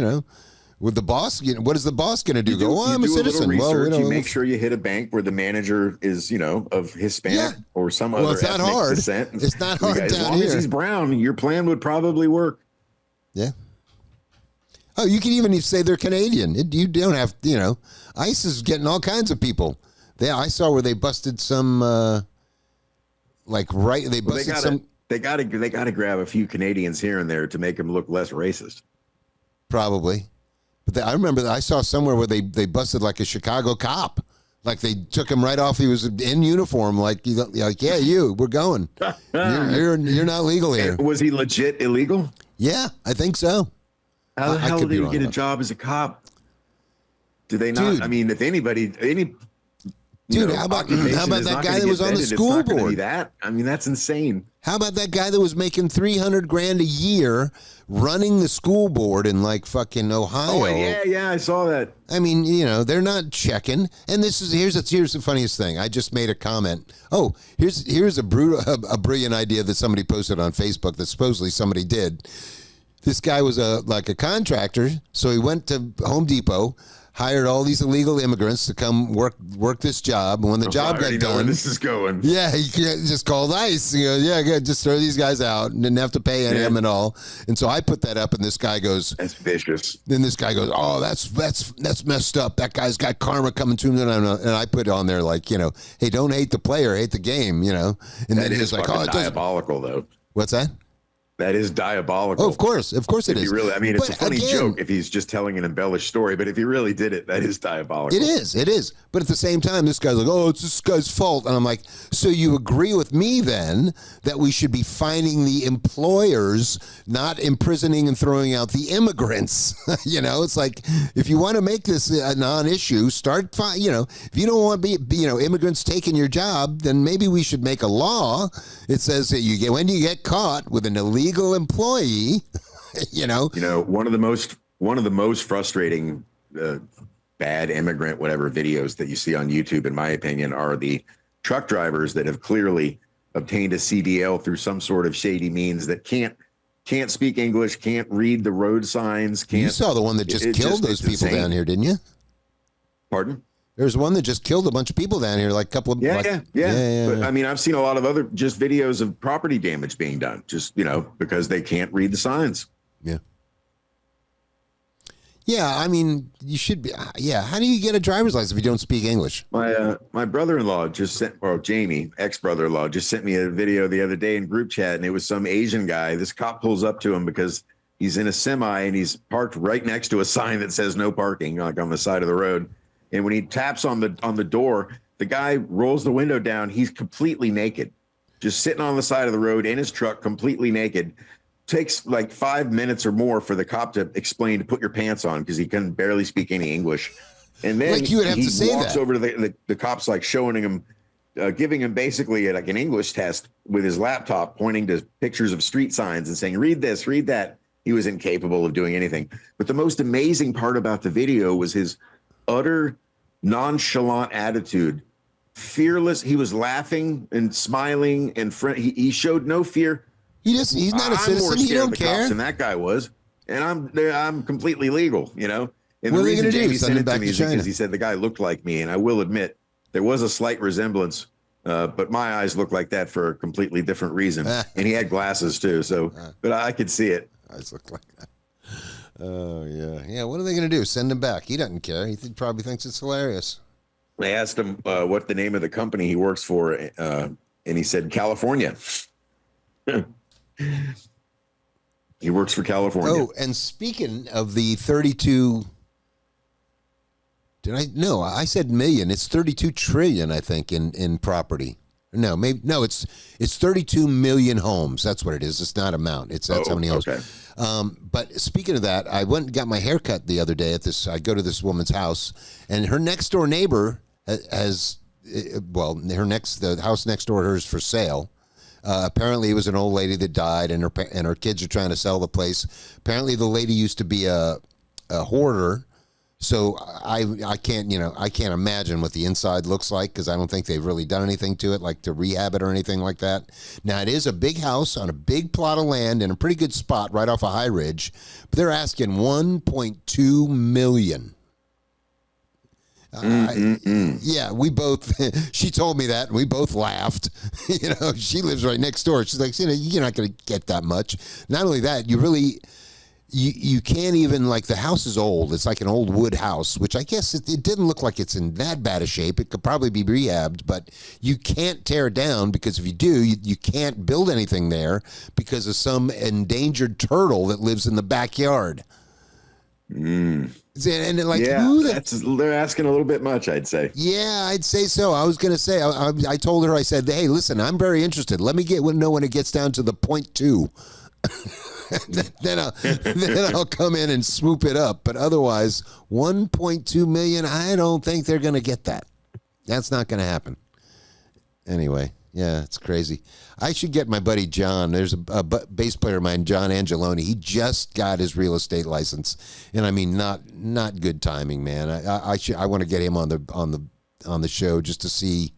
with the boss. What is the boss going to do? Go, I'm a citizen. You make sure you hit a bank where the manager is, of Hispanic or some other ethnic descent. It's not hard down here. As long as he's brown, your plan would probably work. Yeah. Oh, you can even say they're Canadian. You don't have, ICE is getting all kinds of people. I saw where they busted some, They got to grab a few Canadians here and there to make them look less racist. Probably, but I remember that I saw somewhere where they busted like a Chicago cop. Like they took him right off. He was in uniform. We're going. You're not legal here. Was he legit illegal? Yeah, I think so. How the hell did he get a job as a cop? Do they not? Dude, I mean, if any. Dude, how about that guy that was on the school board? That's insane. How about that guy that was making $300,000 a year running the school board in like fucking Ohio? Oh yeah, I saw that. I mean, they're not checking. And here's the funniest thing. I just made a comment. Oh, here's a brilliant idea that somebody posted on Facebook that supposedly somebody did. This guy was a contractor, so he went to Home Depot, hired all these illegal immigrants to come work this job. And when the job got done, where this is going. Yeah, he just called ICE. He goes, yeah, just throw these guys out and didn't have to pay any of them at all. And so I put that up, and this guy goes, "That's vicious." Then this guy goes, "Oh, that's messed up. That guy's got karma coming to him." And I put on there like, hey, don't hate the player, hate the game. And that then is like, oh, diabolical though. What's that? That is diabolical. Oh, of course it is. It's a funny joke if he's just telling an embellished story, but if he really did it, that is diabolical. It is. But at the same time, this guy's like, oh, it's this guy's fault. And I'm like, so you agree with me then that we should be fining the employers, not imprisoning and throwing out the immigrants? It's like, if you want to make this a non-issue, start, if you don't want immigrants taking your job, then maybe we should make a law. It says that when you get caught with an illegal employee, one of the most frustrating bad immigrant whatever videos that you see on YouTube, in my opinion, are the truck drivers that have clearly obtained a CDL through some sort of shady means that can't speak English, can't read the road signs. You saw the one that just killed those people down here, didn't you? Pardon? There's one that just killed a bunch of people down here, like a couple of... Yeah. But I mean, I've seen a lot of other just videos of property damage being done, just, because they can't read the signs. Yeah. Yeah, I mean, you should be... Yeah, how do you get a driver's license if you don't speak English? My brother-in-law Jamie, ex-brother-in-law, just sent me a video the other day in group chat, and it was some Asian guy. This cop pulls up to him because he's in a semi, and he's parked right next to a sign that says no parking, like on the side of the road. And when he taps on the door, the guy rolls the window down. He's completely naked, just sitting on the side of the road in his truck, completely naked. Takes like 5 minutes or more for the cop to explain to put your pants on because he can barely speak any English. And then Like you would have he to say walks that. over to the cops, like showing him, giving him basically like an English test with his laptop, pointing to pictures of street signs and saying, read this, read that. He was incapable of doing anything. But the most amazing part about the video was his utter nonchalant attitude. Fearless. He was laughing and smiling, and he showed no fear. He's not a citizen. He don't care. Than that guy was, and I'm completely legal, you know. And what the are they reason going to do? Jamie Send sent him it to back me to is China? because he said the guy looked like me, and I will admit there was a slight resemblance, but my eyes looked like that for a completely different reason, and he had glasses too. So, but I could see it. Eyes look like that. Oh yeah. What are they going to do? Send him back? He doesn't care. He probably thinks it's hilarious. They asked him what the name of the company he works for, and he said California. He works for California. Oh, and speaking of the 32, I said million. It's 32 trillion, I think, in property. It's 32 million homes. That's what it is. It's not amount. That's how many homes. Okay. But speaking of that, I went and got my hair cut the other day I go to this woman's house, and her next door neighbor the house next door to her is for sale. Apparently, it was an old lady that died, and her kids are trying to sell the place. Apparently, the lady used to be a hoarder, so I can't imagine what the inside looks like because I don't think they've really done anything to it, like to rehab it or anything like that. Now, it is a big house on a big plot of land in a pretty good spot right off a high ridge, but they're asking $1.2 million. Yeah, we both, she told me that, and we both laughed. She lives right next door. She's like, you're not going to get that much. Not only that, you can't even, like, the house is old. It's like an old wood house, which I guess it didn't look like it's in that bad a shape. It could probably be rehabbed, but you can't tear it down because if you do, you can't build anything there because of some endangered turtle that lives in the backyard. And they're asking a little bit much, I'd say. Yeah, I'd say so. I was going to say, I told her, I said, hey, listen, I'm very interested. Let me know when it gets down to the 0.2. then I'll come in and swoop it up. But otherwise, 1.2 million, I don't think they're going to get that. That's not going to happen. Anyway, yeah, it's crazy. I should get my buddy John. There's a bass player of mine, John Angeloni. He just got his real estate license, and I mean, not good timing, man. I want to get him on the show just to see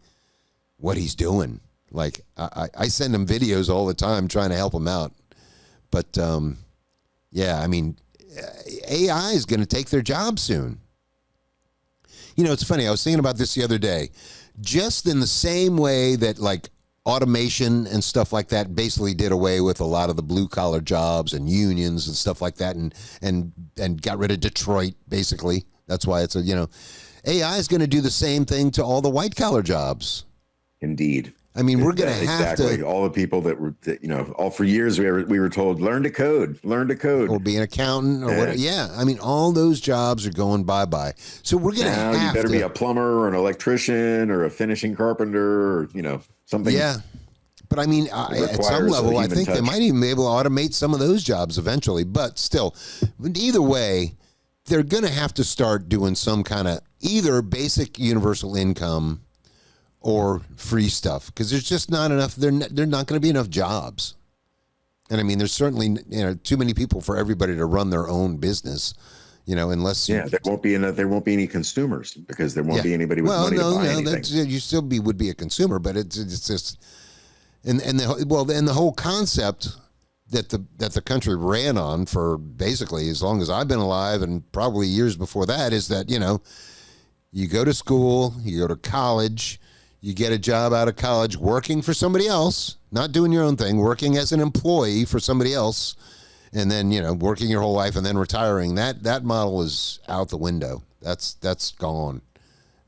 what he's doing. Like I send him videos all the time trying to help him out, but yeah, I mean, AI is going to take their job soon. It's funny. I was thinking about this the other day. Just in the same way that, like, automation and stuff like that basically did away with a lot of the blue collar jobs and unions and stuff like that, and got rid of Detroit. Basically, that's why it's AI is going to do the same thing to all the white collar jobs. Indeed. I mean, we're going to have to. All the people that were, all for years we were told, learn to code, or be an accountant, or whatever. Yeah, I mean, all those jobs are going bye. So we're going to have to. You better be a plumber or an electrician or a finishing carpenter or something. Yeah, but I mean, at some level, I think they might even be able to automate some of those jobs eventually. But still, either way, they're going to have to start doing some kind of either basic universal income or free stuff, because there's just not enough. They're not going to be enough jobs, and I mean, there's certainly too many people for everybody to run their own business. Unless there won't be any consumers because there won't be anybody with money to buy anything. You still would be a consumer, but it's just and the whole concept that the country ran on for basically as long as I've been alive and probably years before that is that you go to school, you go to college. You get a job out of college working for somebody else, not doing your own thing, working as an employee for somebody else, and then, working your whole life and then retiring. That model is out the window. That's gone.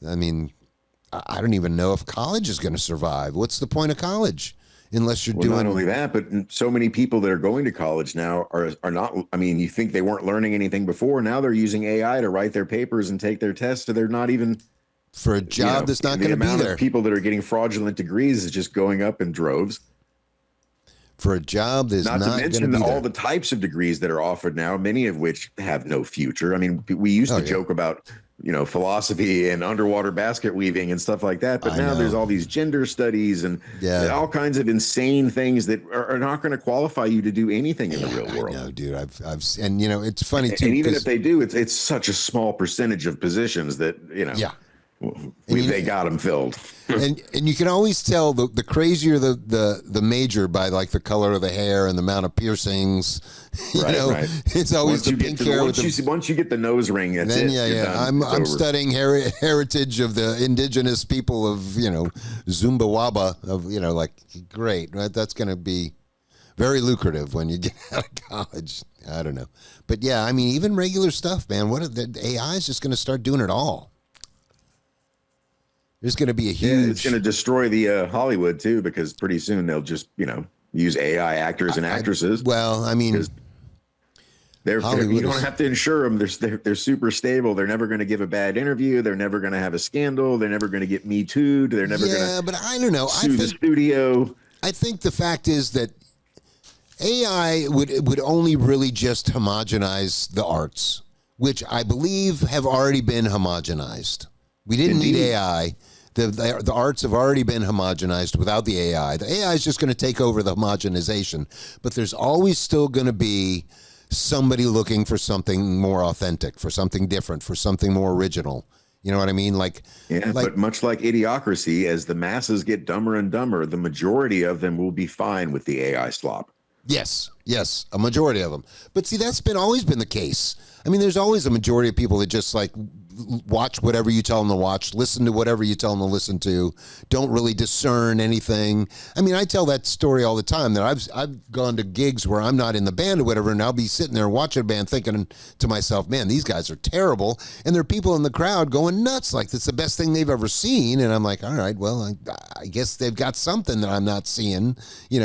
I mean, I don't even know if college is going to survive. What's the point of college? Unless you're doing... Not only that, but so many people that are going to college now are not... I mean, you think they weren't learning anything before. Now they're using AI to write their papers and take their tests, so they're not even... for a job that's not going to be amount there. of people that are getting fraudulent degrees is just going up in droves. For a job that's not going to be there. Not to mention all the types of degrees that are offered now, many of which have no future. I mean, we used to joke about, philosophy and underwater basket weaving and stuff like that. But now there's all these gender studies and all kinds of insane things that are not going to qualify you to do anything in the real world. I know, dude. I've and it's funny too. And even if they do, it's such a small percentage of positions that, they got them filled. and you can always tell the crazier the major by like the color of the hair and the amount of piercings. Right. It's always the pink hair. Once you get the nose ring, that's then, it. I'm studying heritage of the indigenous people of Zumbawaba like great. Right? That's going to be very lucrative when you get out of college. I don't know, but yeah, I mean even regular stuff, man. The AI is just going to start doing it all. There's going to be a huge. It's going to destroy the Hollywood too, because pretty soon they'll just use AI actors and actresses. Well, I mean, you don't have to insure them. They're super stable. They're never going to give a bad interview. They're never going to have a scandal. They're never going to get Me Too'd. They're never going to. Yeah, but I don't know. Sue the studio. I think the fact is that AI would only really just homogenize the arts, which I believe have already been homogenized. We didn't need AI. The arts have already been homogenized without the AI. The AI is just going to take over the homogenization, but there's always still going to be somebody looking for something more authentic, for something different, for something more original. You know what I mean? But much like Idiocracy, as the masses get dumber and dumber, the majority of them will be fine with the AI slop. Yes, a majority of them. But see, that's always been the case. I mean, there's always a majority of people that just watch whatever you tell them to watch, listen to whatever you tell them to listen to, don't really discern anything. I mean, I tell that story all the time that I've gone to gigs where I'm not in the band or whatever, and I'll be sitting there watching a band thinking to myself, man, these guys are terrible. And there are people in the crowd going nuts, like it's the best thing they've ever seen. And I'm like, all right, well, I guess they've got something that I'm not seeing,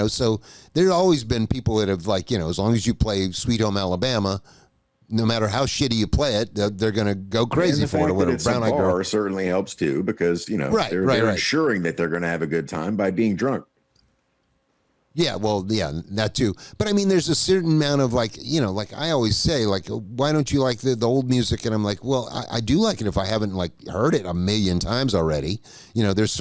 so there's always been people that have as long as you play Sweet Home Alabama, no matter how shitty you play it, they're going to go crazy for it. It's Brown Eyed Girl certainly helps too, because they're ensuring that they're going to have a good time by being drunk. Yeah, well, yeah, that too. But I mean, there's a certain amount of like I always say, why don't you like the old music? And I'm like, well, I do like it if I haven't heard it a million times already. There's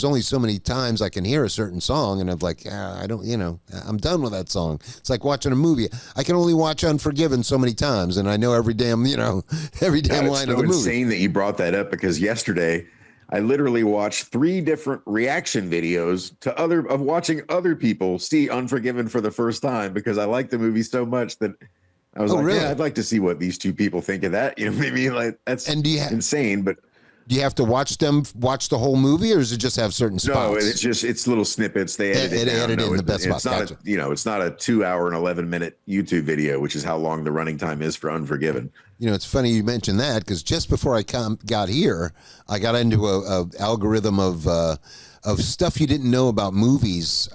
only so many times I can hear a certain song, and I'm like, I don't, I'm done with that song. It's like watching a movie. I can only watch Unforgiven so many times, and I know every damn, line of the movie. It's insane that you brought that up, because yesterday I literally watched 3 different reaction videos of watching other people see Unforgiven for the first time, because I like the movie so much that I was really? Yeah, I'd like to see what these 2 people think of that. Maybe that's insane. But do you have to watch the whole movie, or does it just have certain spots? No, it's little snippets. They edit in the best spots. It's not a 2 hour and 11-minute YouTube video, which is how long the running time is for Unforgiven. It's funny you mentioned that, because just before I got here, I got into a algorithm of stuff you didn't know about movies,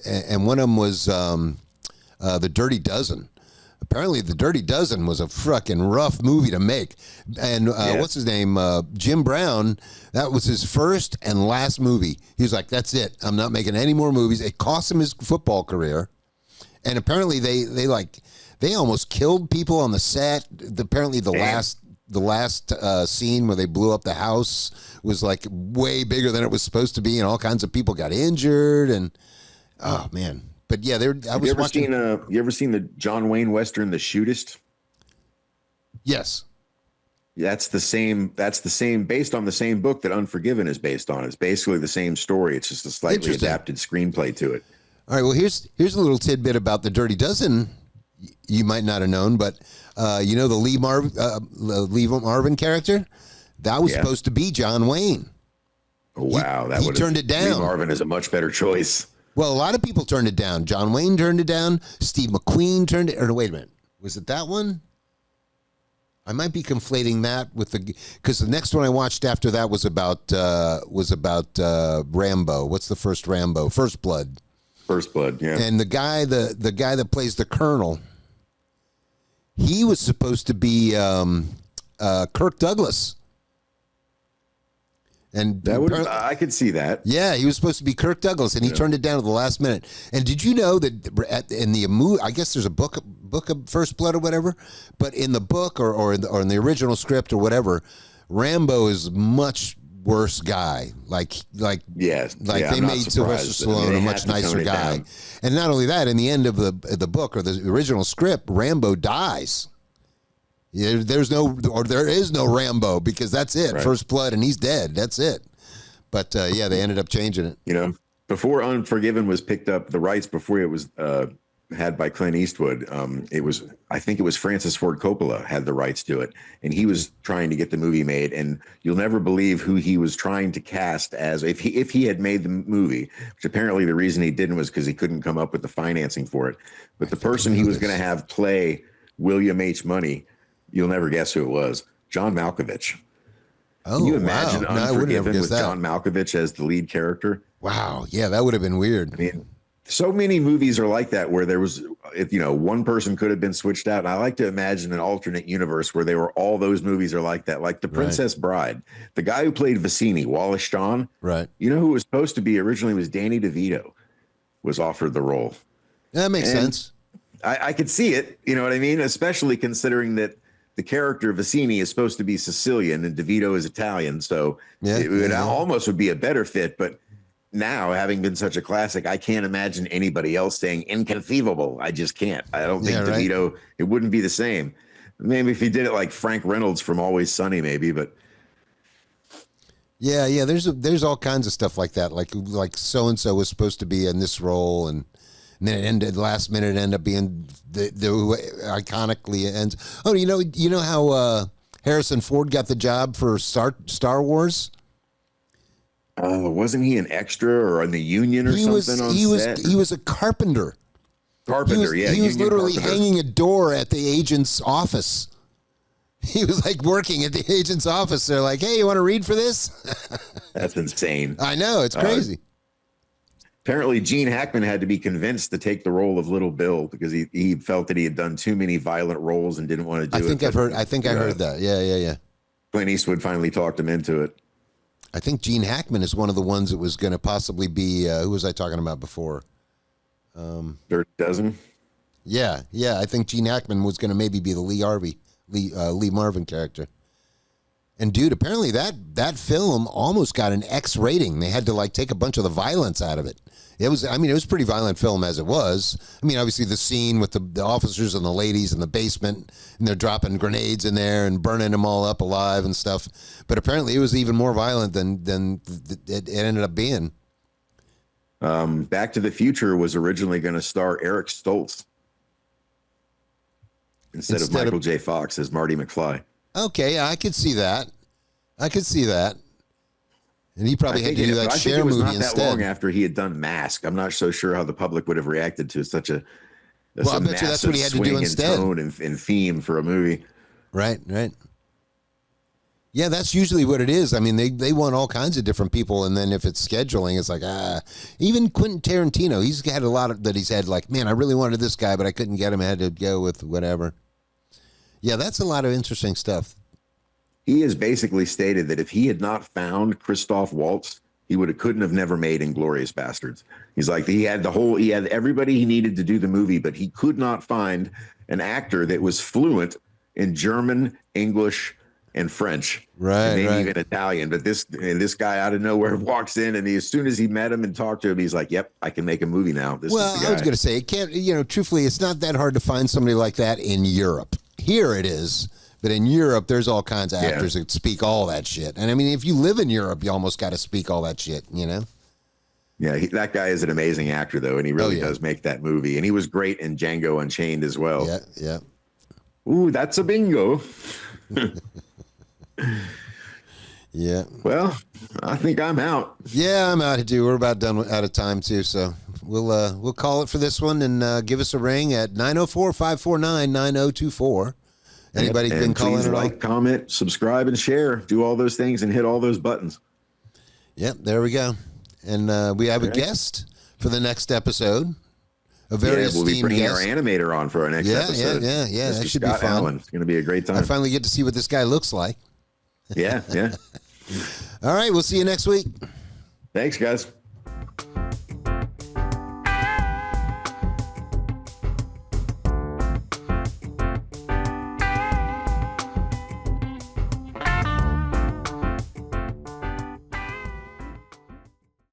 and one of them was The Dirty Dozen. Apparently, The Dirty Dozen was a fucking rough movie to make. And what's his name? Jim Brown, that was his first and last movie. He was like, that's it. I'm not making any more movies. It cost him his football career. And apparently, they almost killed people on the set. Apparently, the last scene where they blew up the house was way bigger than it was supposed to be, and all kinds of people got injured. And oh man. But yeah, you ever seen the John Wayne Western, The Shootist? Yes. That's the same, based on the same book that Unforgiven is based on. It's basically the same story. It's just a slightly adapted screenplay to it. All right, well, here's a little tidbit about The Dirty Dozen you might not have known, but the Lee Marvin character? That was supposed to be John Wayne. Oh, wow. He turned it down. Lee Marvin is a much better choice. Well, a lot of people turned it down. John Wayne turned it down. Steve McQueen turned it. Or no, wait a minute. Was it that one? I might be conflating that with because the next one I watched after that was about Rambo. What's the first Rambo? First Blood. First Blood. Yeah. And the guy that plays the Colonel, he was supposed to be Kirk Douglas. And That would I could see that. yeah, he was supposed to be Kirk Douglas, and he turned it down at the last minute. And did you know that in the movie, I guess there's a book of First Blood or whatever, but in the book or in the original script or whatever, Rambo is much worse guy. Yes, they made Sylvester Stallone a much nicer guy. And not only that, in the end of the book or the original script, Rambo dies. Yeah, there is no Rambo because that's it. Right. First Blood, and he's dead. That's it. But yeah, they ended up changing it. You know, before Unforgiven was picked up, the rights before it was had by Clint Eastwood, I think it was Francis Ford Coppola had the rights to it, and he was trying to get the movie made. And you'll never believe who he was trying to cast as if he had made the movie, which apparently the reason he didn't was because he couldn't come up with the financing for it. But the person he was going to have play William H. Money, you'll never guess who it was. John Malkovich. Oh, can you imagine wow. Unforgiven with John Malkovich as the lead character? Wow. Yeah, that would have been weird. I mean, so many movies are like that where there was, one person could have been switched out. And I like to imagine an alternate universe where all those movies are like that. Like The Princess Bride. The guy who played Vizzini, Wallace Shawn. Right. You know who was supposed to be originally was Danny DeVito was offered the role. That makes sense. I could see it. You know what I mean? Especially considering that the character Vizzini is supposed to be Sicilian and DeVito is Italian. So it almost would be a better fit. But now, having been such a classic, I can't imagine anybody else saying inconceivable. I just can't. I don't think DeVito, it wouldn't be the same. Maybe if he did it like Frank Reynolds from Always Sunny, maybe, but. Yeah. There's all kinds of stuff like that. Like so-and-so was supposed to be in this role and then it ended last minute, ended up being the iconically ends. Oh, you know how Harrison Ford got the job for Star Wars? Wasn't he an extra or in the union or something? He was a carpenter. He was literally hanging a door at the agent's office. He was like working at the agent's office. They're like, "Hey, you want to read for this?" That's insane. I know, it's crazy. Apparently, Gene Hackman had to be convinced to take the role of Little Bill because he felt that he had done too many violent roles and didn't want to do it. I think I heard that. Yeah. Clint Eastwood finally talked him into it. I think Gene Hackman is one of the ones that was going to possibly be. Who was I talking about before? Dirty Dozen. Yeah. I think Gene Hackman was going to maybe be the Lee Marvin character. And dude, apparently that film almost got an X rating. They had to take a bunch of the violence out of it. It was a pretty violent film as it was. I mean, obviously the scene with the officers and the ladies in the basement, and they're dropping grenades in there and burning them all up alive and stuff. But apparently it was even more violent than it ended up being. Back to the Future was originally going to star Eric Stoltz instead of Michael J. Fox as Marty McFly. Okay, I could see that. And he probably had to do that Cher movie instead. It was not that long after he had done Mask. I'm not so sure how the public would have reacted to such a I bet you that's what he had to do instead. Tone and theme for a movie. Right. Yeah, that's usually what it is. I mean, they want all kinds of different people, and then if it's scheduling, it's like, even Quentin Tarantino, he's had a lot of that he's had man, I really wanted this guy, but I couldn't get him. I had to go with whatever. Yeah, that's a lot of interesting stuff. He has basically stated that if he had not found Christoph Waltz, he couldn't have never made Inglourious Bastards. He's like, he had everybody he needed to do the movie, but he could not find an actor that was fluent in German, English, and French, right? And maybe even Italian. But this guy out of nowhere walks in, and as soon as he met him and talked to him, he's like, "Yep, I can make a movie now." I was going to say, it can't. Truthfully, it's not that hard to find somebody like that in Europe. Here it is. But in Europe, there's all kinds of actors that speak all that shit. And I mean, if you live in Europe, you almost got to speak all that shit, Yeah, that guy is an amazing actor, though, and he really does make that movie. And he was great in Django Unchained as well. Yeah. Ooh, that's a bingo. Yeah. Well, I think I'm out. Yeah, I'm out too. We're about out of time too, so we'll call it for this one and give us a ring at 904-549-9024. Anybody been calling it? Like, comment, subscribe, and share. Do all those things and hit all those buttons. Yep, there we go. And we have a guest for the next episode. A very esteemed we'll be bringing guest. our animator on for our next episode. Yeah. Mr. That should Scott be fun. Allen. It's going to be a great time. I finally get to see what this guy looks like. Yeah. All right, we'll see you next week. Thanks, guys.